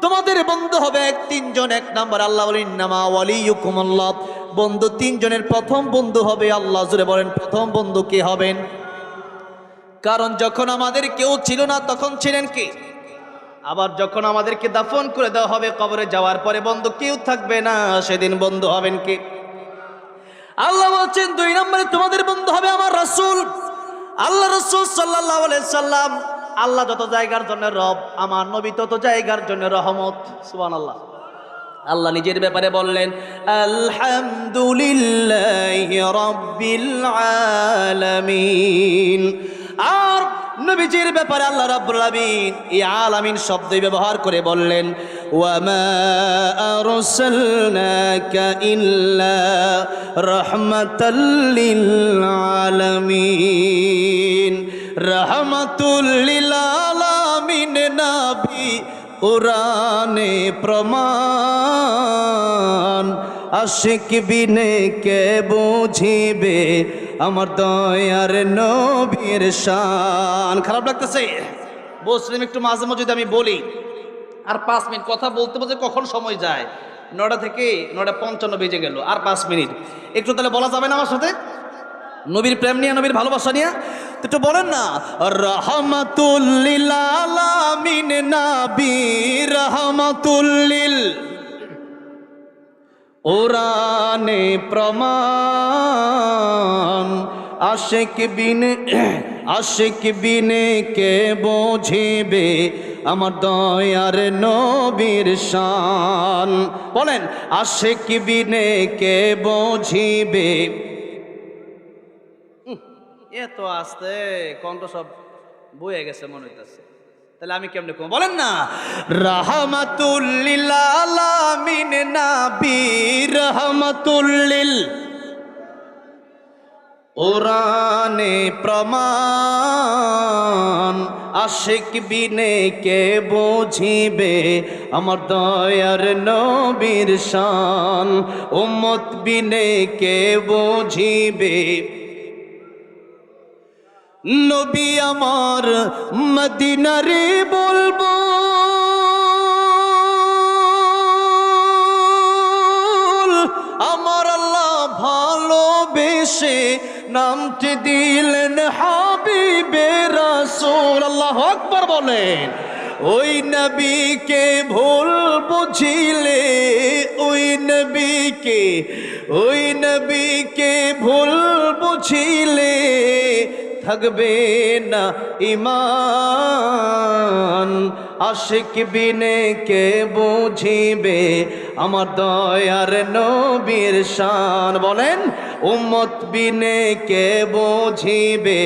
তোমাদের বন্ধু হবে 3 জন। 1 নাম্বার আল্লাহ বলেন ইন্নামা ওয়ালিয়ুকুমুল্লাহ, বন্ধু 3 জনের প্রথম বন্ধু হবে আল্লাহ। জোরে বলেন প্রথম বন্ধু কে হবেন? কারণ যখন আমাদের কেউ ছিল না তখন ছিলেন কে? আবার যখন আমাদেরকে দাফন করে দেওয়া হবে, কবরে যাওয়ার পরে বন্ধু কেউ থাকবে না, সেদিন বন্ধু হবেন কে? আল্লাহ বলছেন 2 নম্বরে তোমাদের বন্ধু হবে আমার রাসূল। আল্লাহ রাসূল সাল্লাল্লাহু আলাইহি সাল্লাম, আল্লাহ যত জায়গার জন্য রব, আমার নবী তত জায়গার জন্য রহমত। সুবহানাল্লাহ। আল্লাহ নিজের ব্যাপারে বললেন আলহামদুলিল্লাহি রাব্বিল আলামিন। আর নবীজির ব্যাপারে আল্লাহ রাব্বুল আলামিন এই আলামিন শব্দ ব্যবহার করে বললেন ওয়া মা আরসালনাকা ইল্লা রাহমাতাল লিল আলামিন। রাহমাতুল লিল আলামিন নবী কুরআনে প্রমাণ, আশিক বিনে কে বুঝিবে আমার দয়ার নবীর শান। খারাপ লাগতেছে? বলছিলাম একটু মাঝে মাঝে যদি আমি বলি, আর 5 মিনিট কথা বলতে বলতে কখন সময় যায়, 9টা থেকে 9:55 বেজে গেল, আর 5 মিনিট একটু তাহলে বলা যাবে না আমার সাথে নবীর প্রেম নিয়ে, নবীর ভালোবাসা নিয়ে? তো একটু বলেন না, রাহমাতুল লিল আলামিন নবী রাহমাতুল লিল, কোরআনে প্রমাণ, আশিক বিনে কে বুঝিবে আমার দয়ার নবীর শান। বলেন, আশিক বিনে কে বুঝিবে। এত আস্তে কণ্ঠ সব বয়ে গেছে মনে হইতেছে, তাহলে আমি কেমনে কম? বলেন না, রাহমাতুল লিল আলামিন নবী রাহমাতুল লিল, কোরআনে প্রমাণ, আশিক বিনে কে বুঝিবে আমার দয়ার নবীর শান, উম্মত বিনে কে বুঝিবে। নবী আমার মদিনারে বলবো, আমার আল্লাহ ভালোবেসে নামটি দিলেন হাবিবে রাসূল। আল্লাহু আকবার বলেন। ওই নবীকে ভুল বুঝিলে, ওই নবীকে ভুল বুঝিলে থাকবে না ঈমান, আশিক বিনে কে বুঝিবে আমার দয়ার নবীর শান। বলেন, উম্মত বিনে কে বুঝিবে।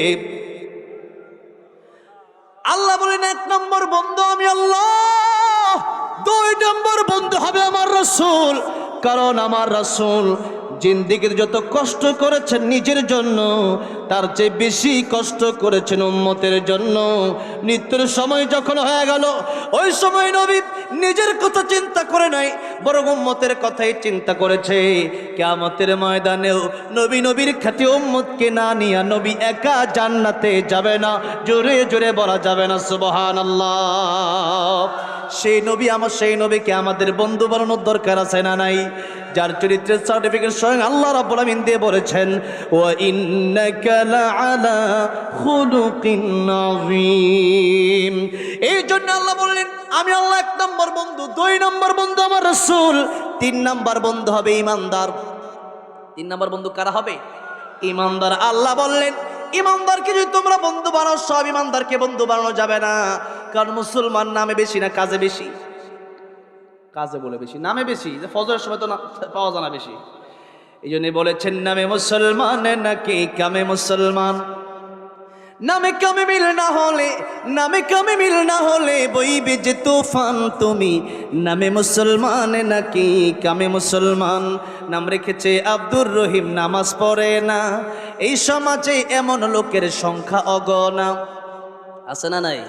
আল্লাহ বলেন, 1 নম্বর বন্ধু আমি আল্লাহ, 2 নম্বর বন্ধু হবে আমার রাসূল। কারণ আমার রাসূল জিন্দেগীর যত কষ্ট করেছেন নিজের জন্য, তার চেয়ে বেশি কষ্ট করেছেন উম্মতের জন্য। মৃত্যুর সময় যখন হয়ে গেল, ওই সময় নবী নিজের কথা চিন্তা করে নাই, বরং উম্মতের কথাই চিন্তা করেছে। কিয়ামতের ময়দানেও নবীর খ্যাতি উম্মতকে না নিয়ে নবী একা জান্নাতে যাবে না। জোরে জোরে বলা যাবে না সুবহানাল্লাহ। সেই নবীকে আমাদের বন্ধু বানানোর দরকার আছে না নাই? যার চরিত্রের সার্টিফিকেট স্বয়ং আল্লাহ রাব্বুল আমিন দিয়ে বলেছেন, ওয়া ইন্নাকা লাআলা খুলুকিন আযীম। এই জন্য আল্লাহ বললেন, আমি আল্লাহ 1 নম্বর বন্ধু, 2 নম্বর বন্ধু আমার রাসূল, 3 নম্বর বন্ধু হবে ঈমানদার। 3 নম্বর বন্ধু কারা হবে? ঈমানদার। আল্লাহ বললেন, ঈমানদারকে যদি তোমরা বন্ধু বানাও, সব ঈমানদারকে বন্ধু বানানো যাবে না। কারণ মুসলমান নামে বেশি না কাজে বেশি? কাজে বলে বেশি, নামে বেশি। যে ফজরের সময় তো পাওয়া যায় না বেশি। এই জন্য বলেছেন, নামে মুসলমান নাকি কামে মুসলমান। নামে কামে মিল না হলে বইবে যে তুফান। তুমি নামে মুসলমান নাকি কামে মুসলমান। নাম রেখেছে আব্দুর রহিম, নামাজ পড়ে না। এই সমাজে এমন লোকের সংখ্যা অগণা, আছে না নাই?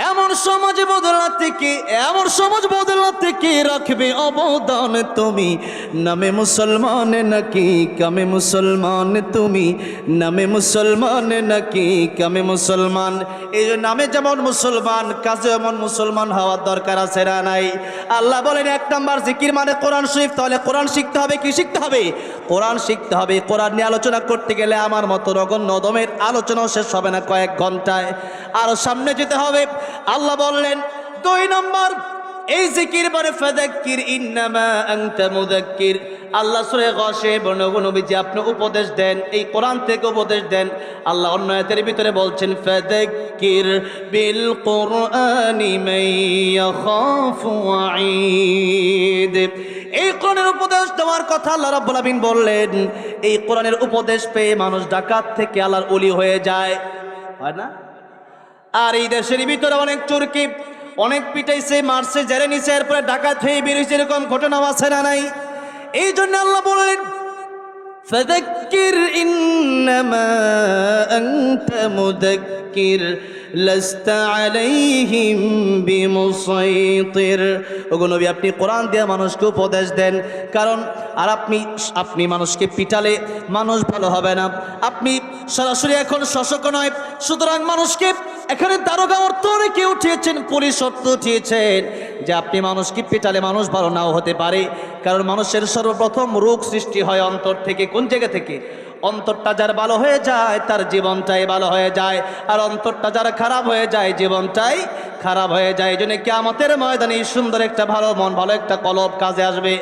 এমন সমাজ বদলাতে কে রাখবে অবদান। তুমি নামে মুসলমান নাকি কামে মুসলমান। তুমি নামে মুসলমান নাকি কামে মুসলমান। এই যে নামে যেমন মুসলমান, কাজে এমন মুসলমান হওয়ার দরকার আছে না নাই? আল্লাহ বলেন, 1 নম্বর জিকির মানে কোরআন শরীফ। তাহলে কোরআন শিখতে হবে। কি শিখতে হবে? কোরআন শিখতে হবে। কোরআন নিয়ে আলোচনা করতে গেলে আমার মতো নগণ্য দমের আলোচনাও শেষ হবে না কয়েক ঘন্টায়। আরো সামনে যেতে হবে। আল্লাহ বললেন, 2 নম্বর এই জিকির পরে ফাযাক্কির ইন্নামা আনতা মুযাক্কির। আল্লাহ সূরা গাশিয়া নবীজি আপনি উপদেশ দেন, এই কোরআন থেকে উপদেশ দেন। আল্লাহ অন্য আয়াতের ভিতরে বলছেন, ফাযাক্কির বিল কুরআনি মান ইয়াখাফু ওয়াঈদ। এই কোরআনের উপদেশ দেওয়ার কথা আল্লাহ রাব্বুল আমিন বললেন। এই কোরআনের উপদেশ পেয়ে মানুষ ডাকাত থেকে আল্লাহর ওলি হয়ে যায়, হয় না? আর এই দেশের ভিতরে অনেক চোরকে অনেক পিটাইছে, মারছে, জেলে নিছে, এরপরে ডাকাত হয়ে বেরিয়েছে, এরকম ঘটনা আছে না নাই? এই জন্য আল্লাহ বললেন, ফাযাক্কির ইন্নামা আনতা মুযাক্কির। فذكر لست عليهم بمسيطر। ওগো নবী, আপনি কোরআন দিয়ে মানুষকে উপদেশ দেন, কারণ আর আপনি মানুষকে পিটালে মানুষ ভালো হবে না। আপনি সরাসরি এখন শাসক নয়, সুতরাং মানুষকে এখানে দারোগা অর্থ অনেকে উঠিয়েছেন, পুলিশ অর্থ উঠিয়েছেন, যে আপনি মানুষকে পিটালে মানুষ ভালো নাও হতে পারে। কারণ মানুষের সর্বপ্রথম রোগ সৃষ্টি হয় অন্তর থেকে। কোন জায়গা থেকে? অন্তরটা যার ভালো হয়ে যায় তার জীবনটাই ভালো হয়ে যায়, আর অন্তরটা যার খারাপ হয়ে যায় জীবনটাই খারাপ হয়ে যায়। এই জন্য কিয়ামতের ময়দানে সুন্দর একটা ভালো মন, ভালো একটা কলব কাজে আসবে।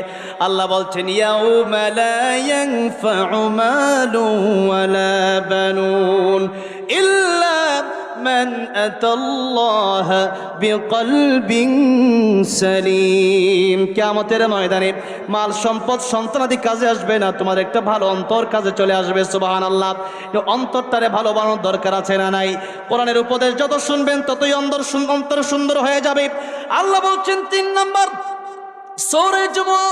আল্লাহ বলছেন, ইয়াউমা লা ইয়ানফাউ মালুন ওয়ালা বানুন ইল্লা মান আতাল্লাহ বিকলবিন সালিম। কিয়ামতের ময়দানে মাল সম্পদ সন্তানাদি কাজে আসবে না, তোমার একটা ভালো অন্তর কাজে চলে আসবে। সুবহানাল্লাহ। অন্তরটারে ভালো বানানোর দরকার আছে না নাই? কোরআনের উপদেশ যত শুনবেন ততই অন্তর সুন্দর হয়ে যাবে। আল্লাহ বলছেন 3 নম্বর সূরা জুমুআ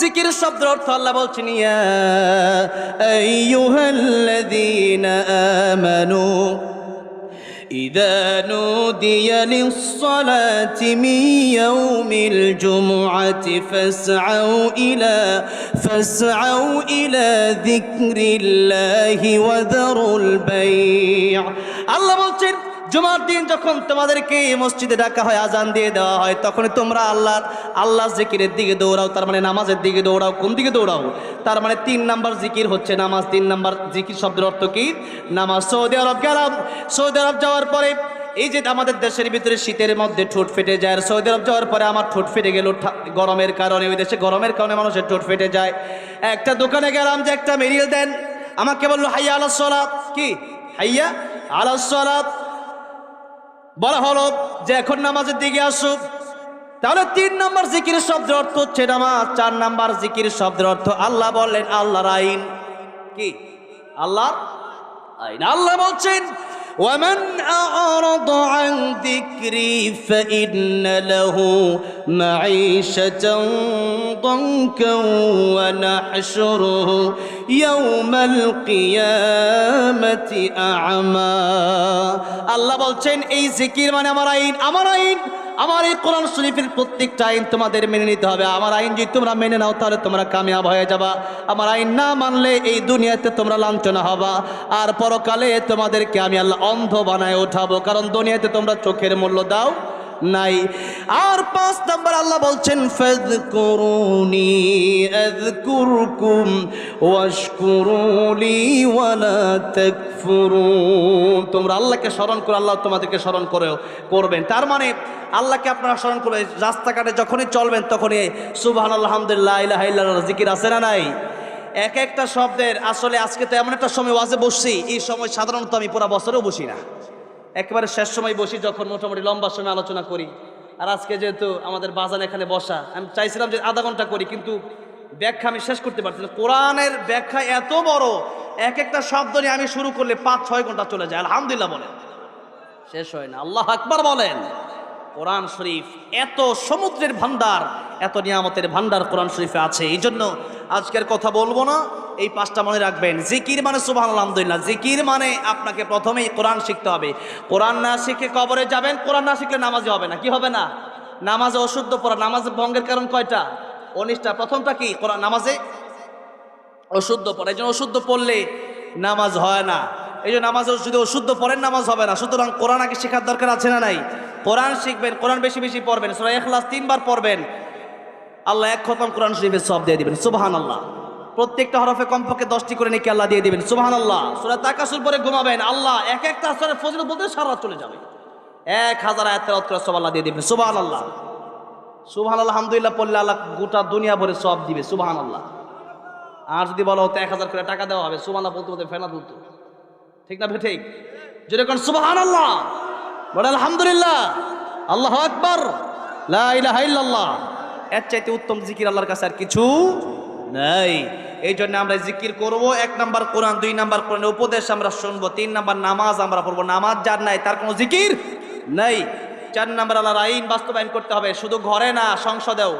জিকির শব্দের অর্থ আল্লাহ বলছেন, ইয়া আইয়ুহাল্লাযীনা আমানু إذا نودي للصلاة من يوم الجمعة فاسعوا إلى ذكر الله وذروا البيع। আল্লাহ বলছেন, জুমার দিন যখন তোমাদেরকে মসজিদে ডাকা হয়, আজান দিয়ে দেওয়া হয়, তখন তোমরা আল্লাহ জিকিরের দিকে দৌড়াও, তার মানে নামাজের দিকে দৌড়াও। কোন দিকে দৌড়াও? তার মানে 3 নাম্বার জিকির হচ্ছে নামাজ। 3 নাম্বার জিকির শব্দের অর্থ কি? নামাজ। সৌদি আরব গেলাম, সৌদি আরব যাওয়ার পরে এই যে আমাদের দেশের ভিতরে শীতের মধ্যে ঠোঁট ফেটে যায়, আর সৌদি আরব যাওয়ার পরে আমার ঠোঁট ফেটে গেল গরমের কারণে। ওই দেশে গরমের কারণে মানুষের ঠোঁট ফেটে যায়। একটা দোকানে গেলাম যে একটা মেরিল দেন, আমাকে বললো হাইয়া আলাস সালাত। কি হাইয়া আলাস সালাত? বলা হলো যে এখন নামাজের দিকে আসো। তাহলে 3 নম্বর জিকির শব্দের অর্থ হচ্ছে নামাজ। 4 নম্বর জিকির শব্দের অর্থ আল্লাহ বললেন আল্লাহর আইন। কি? আল্লাহর আইন। আল্লাহ বলছেন, ওয়ামান আ'রাদা আন যিকরি ফাইন্না লাহু মাঈশাতান দানকান ওয়া নাহশুরুহু ইয়াওমাল কিয়ামাতি আ'মা। আল্লাহ বলছেন, এই জিকির মানে আমার আইন। আমার আইন, আমার এই কোরআন শরীফের প্রত্যেকটা আইন তোমাদের মেনে নিতে হবে। আমার আইন যদি তোমরা মেনে নাও তাহলে তোমরা কামিয়াব হয়ে যাবা। আমার আইন না মানলে এই দুনিয়াতে তোমরা লাঞ্ছনা হবা, আর পরকালে তোমাদেরকে আমি আল্লাহ অন্ধ বানায় ওঠাবো, কারণ দুনিয়াতে তোমরা চোখের মূল্য দাও নাই। আর 5 নম্বর আল্লাহ বলছেন, ফাযকুরুনি আযকুরকুম ওয়াশকুরুলি ওয়ালা তাকফুরুন। তোমরা আল্লাহকে স্মরণ করো, আল্লাহ তোমাদেরকে স্মরণ করবেন। তার মানে আল্লাহকে আপনারা স্মরণ করবেন। রাস্তাঘাটে যখনই চলবেন তখনই সুবহানাল্লাহ, আলহামদুলিল্লাহ, ইলাহা ইল্লাল্লাহ জিকির আছে না নাই? এক একটা শব্দের আসলে আজকে তো এমন একটা সময় ওয়াজে বসছি, এই সময় সাধারণত আমি পুরো বছরেও বসি না, একেবারে শেষ সময় বসি যখন মোটামুটি লম্বা সময় আলোচনা করি। আর আজকে যেহেতু আমাদের বাজান এখানে বসা, আমি চাইছিলাম যে আধা ঘন্টা করি, কিন্তু ব্যাখ্যা আমি শেষ করতে পারছি না। কোরআনের ব্যাখ্যা এত বড়, এক একটা শব্দ নিয়ে আমি শুরু করলে 5-6 ঘন্টা চলে যায়। আলহামদুলিল্লাহ বলেন, শেষ হয় না। আল্লাহ আকবার বলেন। কোরআন শরীফ এত সমুদ্রের ভান্ডার, এত নিয়ামতের ভান্ডার কোরআন শরীফে আছে। এই জন্য আজকের কথা বলবো না, এই 5টা মনে রাখবেন। জিকির মানে সুবহানাল্লাহ, আলহামদুলিল্লাহ। জিকির মানে আপনাকে প্রথমেই কোরআন শিখতে হবে। কোরআন না শিখে কবরে যাবেন, কোরআন না শিখলে নামাজে হবে না। কি হবে না? নামাজে অশুদ্ধ পড়া। নামাজে ভঙ্গের কারণ কয়টা? 19টা। প্রথমটা কি? কোরআন নামাজে অশুদ্ধ পড়া। এই জন্য অশুদ্ধ পড়লে নামাজ হয় না। এই জন্য নামাজে যদি অশুদ্ধ পড়েন নামাজ হবে না। সুতরাং কোরআন আগে শেখার দরকার আছে না নাই? কোরআন শিখবেন, কোরআন বেশি বেশি পড়বেন। সূরা ইখলাস 3 বার পড়বেন, আল্লাহ 1 খতম কোরআন শরীফের সওয়াব দিয়ে দিবেন। সুবহানাল্লাহ। প্রত্যেকটা হরফে কমপক্ষে 10টি করে নেকি আল্লাহ দিয়ে দিবেন। সুবহানাল্লাহ। সূরা তাকাসুর পরে ঘুমাবেন, আল্লাহ এক একটা আসরের ফজিলত বলতে সারা রাত চলে যাবে। 1000 আয়াত তেলাওয়াত করে সব আল্লাহ দিয়ে দিবেন। সুবহানাল্লাহ। সুবহানাল্লাহ, আলহামদুলিল্লাহ পড়লে আল্লাহ গোটা দুনিয়া ভরে সওয়াব দিবে। সুবহানাল্লাহ। আর যদি বলো হতো 1000 করে টাকা দেওয়া হবে, সুবহানাল্লাহ বলতে বলতে ফেনা তুলতো। ঠিক না? ঠিক। যেরকম সুবহানাল্লাহ বলে আলহামদুলিল্লাহ, আল্লাহু আকবার, লা ইলাহা ইল্লাল্লাহ, এর চাইতে উত্তম জিকির আল্লাহর কাছে আর কিছু নাই। এই জন্য আমরা জিকির করব। 1 নাম্বার কোরআন, 2 নাম্বার কোরআনের উপদেশ আমরা শুনবো, 3 নাম্বার নামাজ আমরা পড়বো। নামাজ যার নাই তার কোনো জিকির নাই। 4 নাম্বার আল্লাহর আইন বাস্তবায়ন করতে হবে, শুধু ঘরে না, সংসদেও।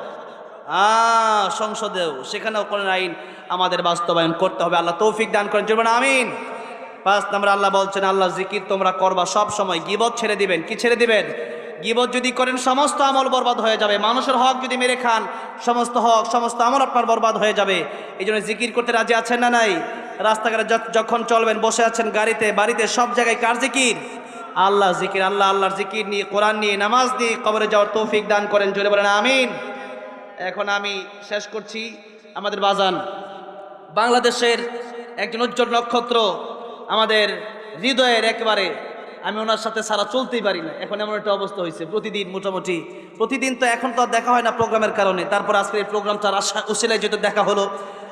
সংসদেও, সেখানেও কোরআনের আইন আমাদের বাস্তবায়ন করতে হবে। আল্লাহ তৌফিক দান করেন, জোরে বলেন আমিন। 5 নম্বরে আল্লাহ বলছেন, আল্লাহ জিকির তোমরা করবা সব সময়, গীবত ছেড়ে দিবেন। কি ছেড়ে দিবেন? গীবত যদি করেন সমস্ত আমল বরবাদ হয়ে যাবে। মানুষের হক যদি মেরে খান সমস্ত হক সমস্ত আমল আপনার বরবাদ হয়ে যাবে। এই জন্য জিকির করতে রাজি আছেন না নাই? রাস্তাঘাটে যখন চলবেন, বসে আছেন গাড়িতে, বাড়িতে, সব জায়গায় কার জিকির? আল্লাহ জিকির। আল্লাহ আল্লাহর জিকির নিয়ে, কোরআন নিয়ে, নামাজ দিয়ে কবরে যাওয়ার তৌফিক দান করেন। জোরে বলেন আমিন। এখন আমি শেষ করছি। আমাদের বাজান বাংলাদেশের একজন উজ্জ্বল নক্ষত্র, আমাদের হৃদয়ের একেবারে, আমি ওনার সাথে সারা চলতেই পারি না। এখন এমন একটা অবস্থা হয়েছে, প্রতিদিন মোটামুটি প্রতিদিন তো এখন তো আর দেখা হয় না প্রোগ্রামের কারণে, তারপর আজকে এই প্রোগ্রামটার আশা উসিলায় যেহেতু দেখা হলো,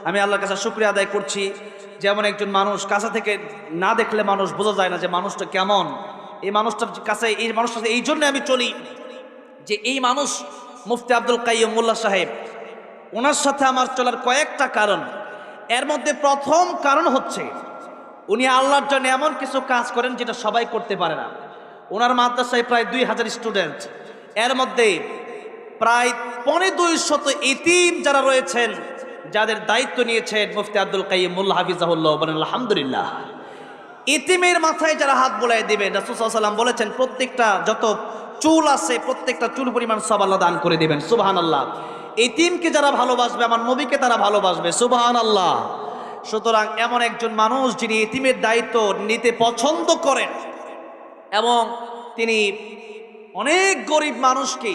আমি আল্লাহর কাছে শুকরিয়া আদায় করছি। যেমন একজন মানুষ কাছে থেকে না দেখলে মানুষ বোঝা যায় না যে মানুষটা কেমন। এই মানুষটার কাছে, এই মানুষটা এই জন্য আমি চলি যে এই মানুষ মুফতি আব্দুল কাইয়ুম মোল্লা সাহেব, ওনার সাথে আমার চলার কয়েকটা কারণ। এর মধ্যে প্রথম কারণ হচ্ছে উনি আল্লাহর জন্য এমন কিছু কাজ করেন যেটা সবাই করতে পারে না। ওনার মাদ্রাসায় প্রায় 2000 স্টুডেন্ট, এর মধ্যে প্রায় 250 ইতিম যারা রয়েছেন, যাদের দায়িত্ব নিয়েছেন মুফতি আব্দুল কাইয়ুম মোল্লা হাফিজাহুল্লাহ, বলেন আলহামদুলিল্লাহ। ইতিমের মাথায় যারা হাত বোলাই দিবেন, রাসূল সাল্লাল্লাহু আলাইহি ওয়াসাল্লাম বলেছেন প্রত্যেকটা যত চুল আছে প্রত্যেকটা চুল পরিমাণ সওয়াব আল্লাহ দান করে দিবেন। সুবহানাল্লাহ। ইতিমকে যারা ভালোবাসবে, আমার নবীকে তারা ভালোবাসবে। সুবহানাল্লাহ। সুতরাং এমন একজন মানুষ যিনি ইতিমের দায়িত্ব নিতে পছন্দ করেন এবং তিনি অনেক গরিব মানুষকে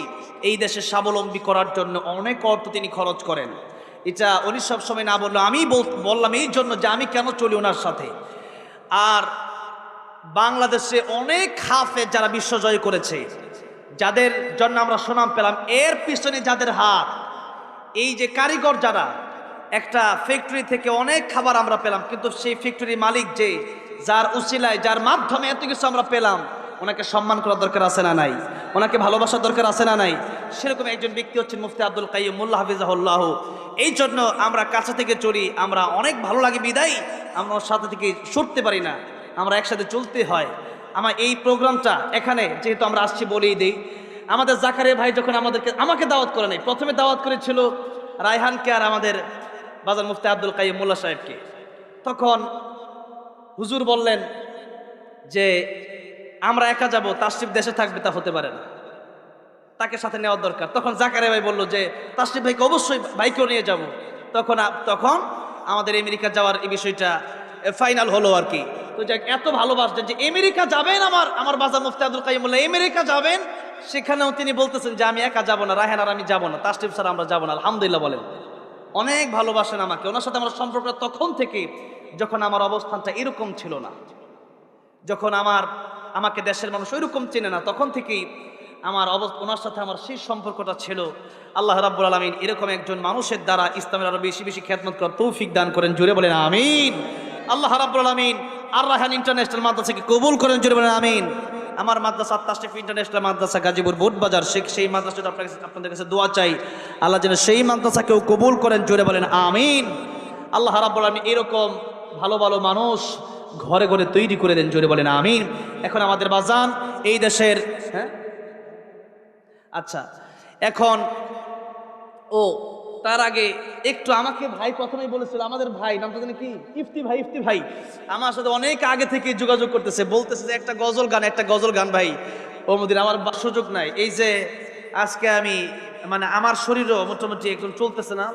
এই দেশে স্বাবলম্বী করার জন্য অনেক অর্থ তিনি খরচ করেন। এটা উনি সবসময় না বললো, আমি বললাম এই জন্য যে আমি কেন চলি ওনার সাথে। আর বাংলাদেশে অনেক হাফেজ যারা বিশ্বজয় করেছে, যাদের জন্য আমরা সুনাম পেলাম, এর পিছনে যাদের হাত, এই যে কারিগর যারা, একটা ফ্যাক্টরি থেকে অনেক খাবার আমরা পেলাম, কিন্তু সেই ফ্যাক্টরির মালিক যে, যার উসিলায়, যার মাধ্যমে এত কিছু আমরা পেলাম, ওনাকে সম্মান করার দরকার আছে না নাই? ওনাকে ভালোবাসার দরকার আছে না নাই? সেরকম একজন ব্যক্তি হচ্ছেন মুফতি আব্দুল কাইয়ুম মোল্লা হাফিজাহুল্লাহ। এই জন্য আমরা কাছে থেকে চলি, আমরা অনেক ভালো লাগে বিদায় আমরা ওর সাথে থেকে সরতে পারি না, আমরা একসাথে চলতে হয়। আমার এই প্রোগ্রামটা এখানে যেহেতু আমরা আসছি বলেই দেই, আমাদের জাকারিয়া ভাই যখন আমাকে দাওয়াত করে নাই, প্রথমে দাওয়াত করেছিল রায়হানকে আর আমাদের বাজার মুফতি আব্দুল কাইয়ুম মোল্লা সাহেবকে। তখন হুজুর বললেন যে আমরা একা যাব, তাশরিফ দেশে থাকবে, তা হতে পারে না, তাকে সাথে নেওয়ার দরকার। তখন জাকারিয়া ভাই বলল যে তাশরিফ ভাইকে অবশ্যই, ভাইকেও নিয়ে যাব। তখন আমাদের আমেরিকা যাওয়ার এই বিষয়টা ফাইনাল হলো আর কি। তো যাক, এত ভালোবাসতেন যে আমেরিকা যাবেন, আমার বাজার মুফতি আব্দুল কাইয়ুম মোল্লা আমেরিকা যাবেন, সেখানেও তিনি বলতেছেন যে আমি একা যাব না, রায়হান আর আমি যাব না, তাশরিফ স্যার আমরা যাব না। আলহামদুলিল্লাহ বলেন। অনেক ভালোবাসেন আমাকে। ওনার সাথে আমার সম্পর্ক তখন থেকে, যখন আমার অবস্থানটা এরকম ছিল না, যখন আমাকে দেশের মানুষ ওইরকম চেনে না, তখন থেকেই ওনার সাথে আমার সেই সম্পর্কটা ছিল। আল্লাহ রাব্বুল আলামিন এরকম একজন মানুষের দ্বারা ইসলামের আরো বেশি বেশি খেদমত করার তৌফিক দান করেন। জোরে বলেন আমিন। আল্লাহ রাব্বুল আলামিন আর রায়হান ইন্টারন্যাশনাল মাদ্রাসাকে কবুল করেন। জোরে বলেন আমিন। আমার মাদ্রাসা তাশরিফ ইন্টারন্যাশনাল মাদ্রাসা গাজীপুর বোটবাজার, সেই মাদ্রাসাটা আপনাদের কাছে দোয়া চাই, আল্লাহ যেন সেই মাদ্রাসাকেও কবুল করেন। জোরে বলেন আমিন। আল্লাহ রাব্বুল আলামিন এরকম ভালো ভালো মানুষ ঘরে ঘরে তৈরি করে দেন। জোরে বলেন আমিন। এখন আমাদের বাজান এই দেশের, আচ্ছা এখন তার আগে একটু আমাকে ভাই প্রথমেই বলেছিল, আমাদের ভাই নামটা জানি কি, ইফতি ভাই আমার সাথে অনেক আগে থেকে যোগাযোগ করতেছে, বলতেছে যে একটা গজল গান ভাই। ওমদিন আমার সুযোগ নাই। এই যে আজকে আমি আমার শরীরও মোটামুটি একদম চলতেছে না।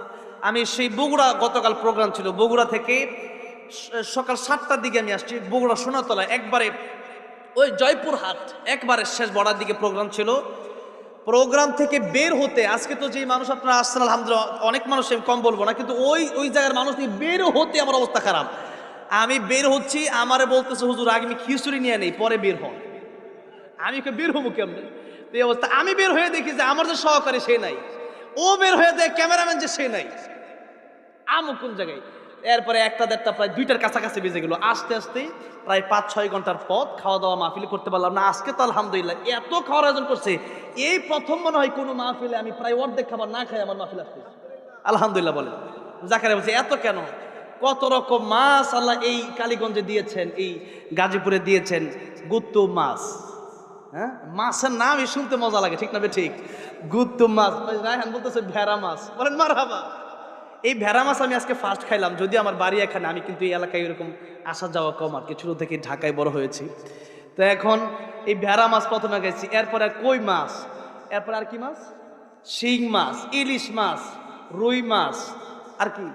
আমি সেই বগুড়া, গতকাল প্রোগ্রাম ছিল, বগুড়া থেকে সকাল 7টার দিকে আমি আসছি বগুড়া সোনাতলা, একবারে ওই জয়পুরহাট একবারে শেষ বর্ডার দিকে প্রোগ্রাম ছিল। প্রোগ্রাম থেকে বের হতে, আজকে তো যেই মানুষ আপনারা আসছেন আলহামদুলিল্লাহ, অনেক মানুষ, আমি কম বলবো না, কিন্তু ওই জায়গার মানুষ নিয়ে বের হতে আমার অবস্থা খারাপ। আমি বের হচ্ছি, আমারে বলতেছে হুজুর আগে আমি খিচুড়ি নিয়ে নেই, পরে বের হন। আমি বের হবো কেমনে? এই অবস্থা। আমি বের হয়ে দেখি যে আমার যে সহকারী সে নাই, ও বের হয়ে দেয় ক্যামেরাম্যান যে সে নাই, আমু কোন জায়গায়। এরপরে 1টা-1.5টা প্রায় 2টার কাছাকাছি বেজে গেল। আস্তে আস্তে প্রায় 5-6 ঘন্টার পথ, খাওয়া দাওয়া মাহফিল করতে পারলাম না। আজকে তো আলহামদুলিল্লাহ এত খাওয়ার আয়োজন করছে, এই প্রথম মনে হয় কোনো মাহফিলে আমি প্রায় অর্ধেক খাবার না খাই আমার মাহফিল আসতে। আলহামদুলিল্লাহ বলে। জাকারিয়া বলছে এত কেন? কত রকম মাছ আল্লাহ এই কালীগঞ্জে দিয়েছেন, এই গাজীপুরে দিয়েছেন। গুত্তু মাছ, মাছের নামই শুনতে মজা লাগে, ঠিক না? ঠিক, গুত্তু মাছ। রায়হান বলতেছে ভেড়া মাছ, বলেন মারহাবা। এই ভেড়া মাছ আমি আজকে ফার্স্ট খাইলাম, যদি আমার বাড়ি এখানে, আমি কিন্তু এই এলাকায় এরকম আসা যাওয়া কম আর কি, ছোটো থেকে ঢাকায় বড় হয়েছি। তো এখন এই ভেড়া মাছ প্রথমে গেছি, এরপর আর কই মাছ, এরপর আর কি মাছ, শিং মাছ, ইলিশ মাছ, রুই মাছ, আর কি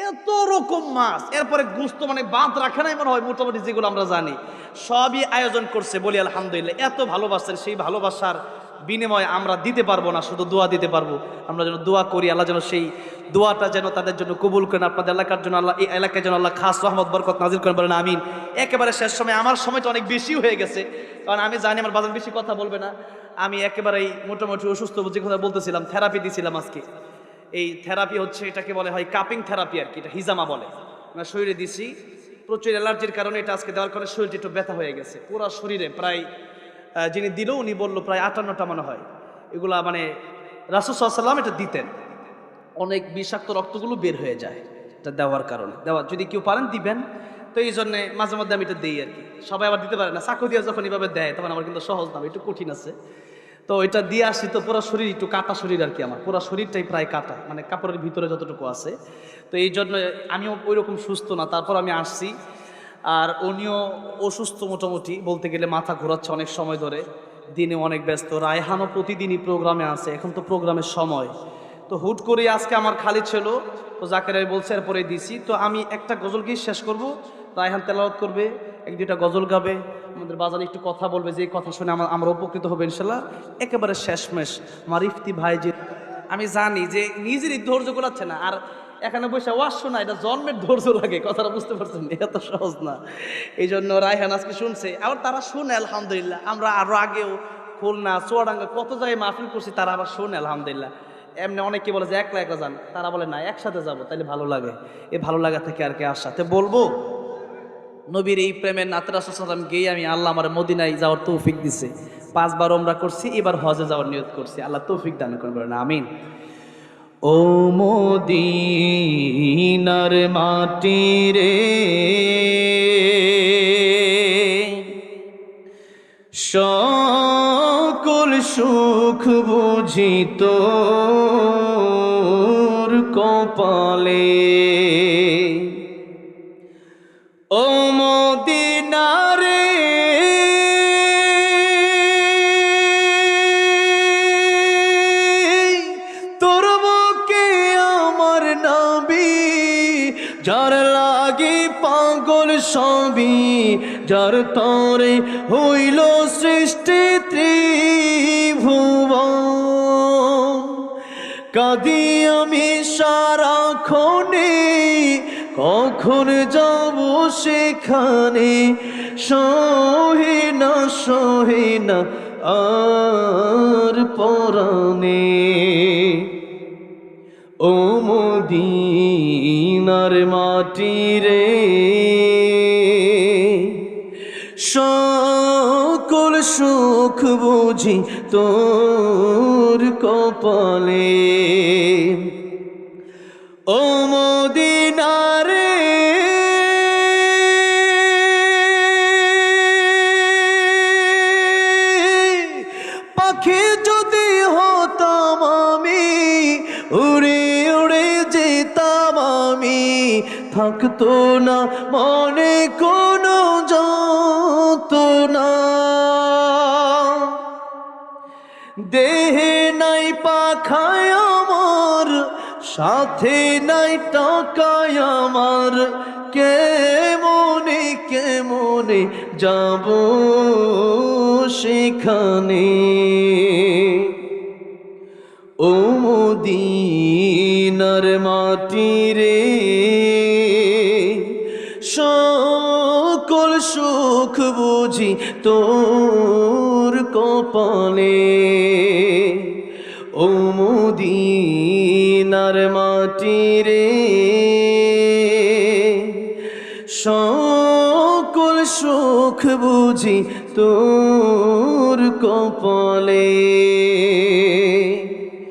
এত রকম মাছ, এরপরে গুস্ত, মানে বাদ রাখে নাই মনে হয়, মোটামুটি যেগুলো আমরা জানি সবই আয়োজন করছে। বলি আলহামদুলিল্লাহ, এত ভালোবাসেন, সেই ভালোবাসার বিনিময়ে আমরা দিতে পারবো না, শুধু দোয়া দিতে পারবো। আমরা যেন দোয়া করি, আল্লাহ যেন সেই দোয়াটা যেন তাদের জন্য কবুল করেন, আপনাদের এলাকার জন্য আল্লাহ, এই এলাকায় যেন আল্লাহ খাস রহমত বরকত নাজিল করেন, বলেন আমিন। একেবারে শেষ সময়, আমার সময়টা অনেক বেশি হয়ে গেছে, কারণ আমি জানি আমার বাজার বেশি কথা বলবে না। আমি একেবারেই মোটামুটি অসুস্থ, যে কথা বলতেছিলাম, থেরাপি দিয়েছিলাম আজকে। এই থেরাপি হচ্ছে, এটাকে বলে হয় কাপিং থেরাপি আর কি, এটা হিজামা বলে। আমরা শরীরে দিছি, প্রচুর অ্যালার্জির কারণে এটা আজকে দেওয়ার কারণে শরীরটা একটু ব্যথা হয়ে গেছে পুরো শরীরে। প্রায় যিনি দিল উনি বললো প্রায় 58টা মনে হয়, এগুলা মানে রাসূল সাল্লাল্লাহু আলাইহি ওয়াসাল্লাম এটা দিতেন, অনেক বিষাক্ত রক্তগুলো বের হয়ে যায় এটা দেওয়ার কারণে। যদি কেউ পারেন দিবেন। তো এই জন্যে মাঝে মধ্যে আমি এটা দিই আর কি। সবাই আবার দিতে পারে না, চাকু দিয়ে যখন এভাবে দেয় তখন আমার কিন্তু সহজ না, একটু কঠিন আছে। তো এটা দিয়ে আসি, তো পুরো শরীর একটু কাটা শরীর আর কি, আমার পুরো শরীরটাই প্রায় কাটা, মানে কাপড়ের ভিতরে যতটুকু আছে। তো এই জন্য আমিও ওই রকম সুস্থ না, তারপর আমি আসছি। আর উনিও অসুস্থ মোটামুটি, বলতে গেলে মাথা ঘোরাচ্ছে অনেক সময় ধরে, দিনে অনেক ব্যস্ত। রায়হানও প্রতিদিনই প্রোগ্রামে আছে, এখন তো প্রোগ্রামের সময়। তো হুট করে আজকে আমার খালি ছিল, তো জাকের বলছে এরপরে দিছি। তো আমি একটা গজল গিয়ে শেষ করব, রায়হান তেলাওয়াত করবে, এক দুইটা গজল গাবে, আমাদের বাজারে একটু কথা বলবে, যে কথা শুনে আমরা উপকৃত হবো ইনশাল্লাহ। একেবারে শেষমেশ আমার ইফতি ভাই, যে আমি জানি যে নিজেরই ধৈর্য গোলাচ্ছে না, আর এখানে বসে ওয়াজ শোনা এটা জন্মের ধৈর্য লাগে, কথাটা বুঝতে পারছেন, এত সহজ না। এই জন্য রায়হান আজকে শুনছে, আবার তারা শুনে আলহামদুলিল্লাহ। আমরা আরো আগেও খুলনা, চুয়াডাঙ্গা কত জায়গায় মাহফিল করছি, তারা আবার শুনে আলহামদুলিল্লাহ। এমনি অনেকে বলে যে একলা একলা যান, তারা বলে না একসাথে যাবো, তাহলে ভালো লাগে। এই ভালো লাগা থেকে আর কি আসাতে বলবো, নবীর এই প্রেমের নাতে রাসূল সাল্লাল্লাহু আলাইহি ওয়াসাল্লাম গিয়ে আমি, আল্লাহ আমার মদিনায় যাওয়ার তৌফিক দিছে। 5 বার ওমরা করছি, এবার হজে যাওয়ার নিয়ত করছি, আল্লাহ তৌফিক দান করেন, বলেন আমিন। ও মদিনার মাটি রে, সকল সুখ বুঝি তোর কপালে। ও মদিনা রে, তোর বুকে আমার নবী, যার লাগি পাগল সবই, যার তরে হইল সৃষ্টি ত্রিভুবন। কাঁদি আমি সারাক্ষণে, কখন যাব সেখানে, সহে না আর পরাণে। ও মদিনার মাটি রে, সকল সুখ বুঝি তোর কপালে। ও মদিনা রে, পাখি যদি হতাম আমি, উড়ে উড়ে যেতাম আমি, থাকতো না মনে কোনো যন্ত্রণা। দেহে নাই পাখায় আমার, সাথে নাই টাকায় আমার, কেমনে কেমনে যাব সেখানে। ও মদিনার মাটি রে, সকল সুখ বুঝি তোর কপালে। ও মদিনার মাটি রে, সকল সুখ বুঝি তোর কপালে।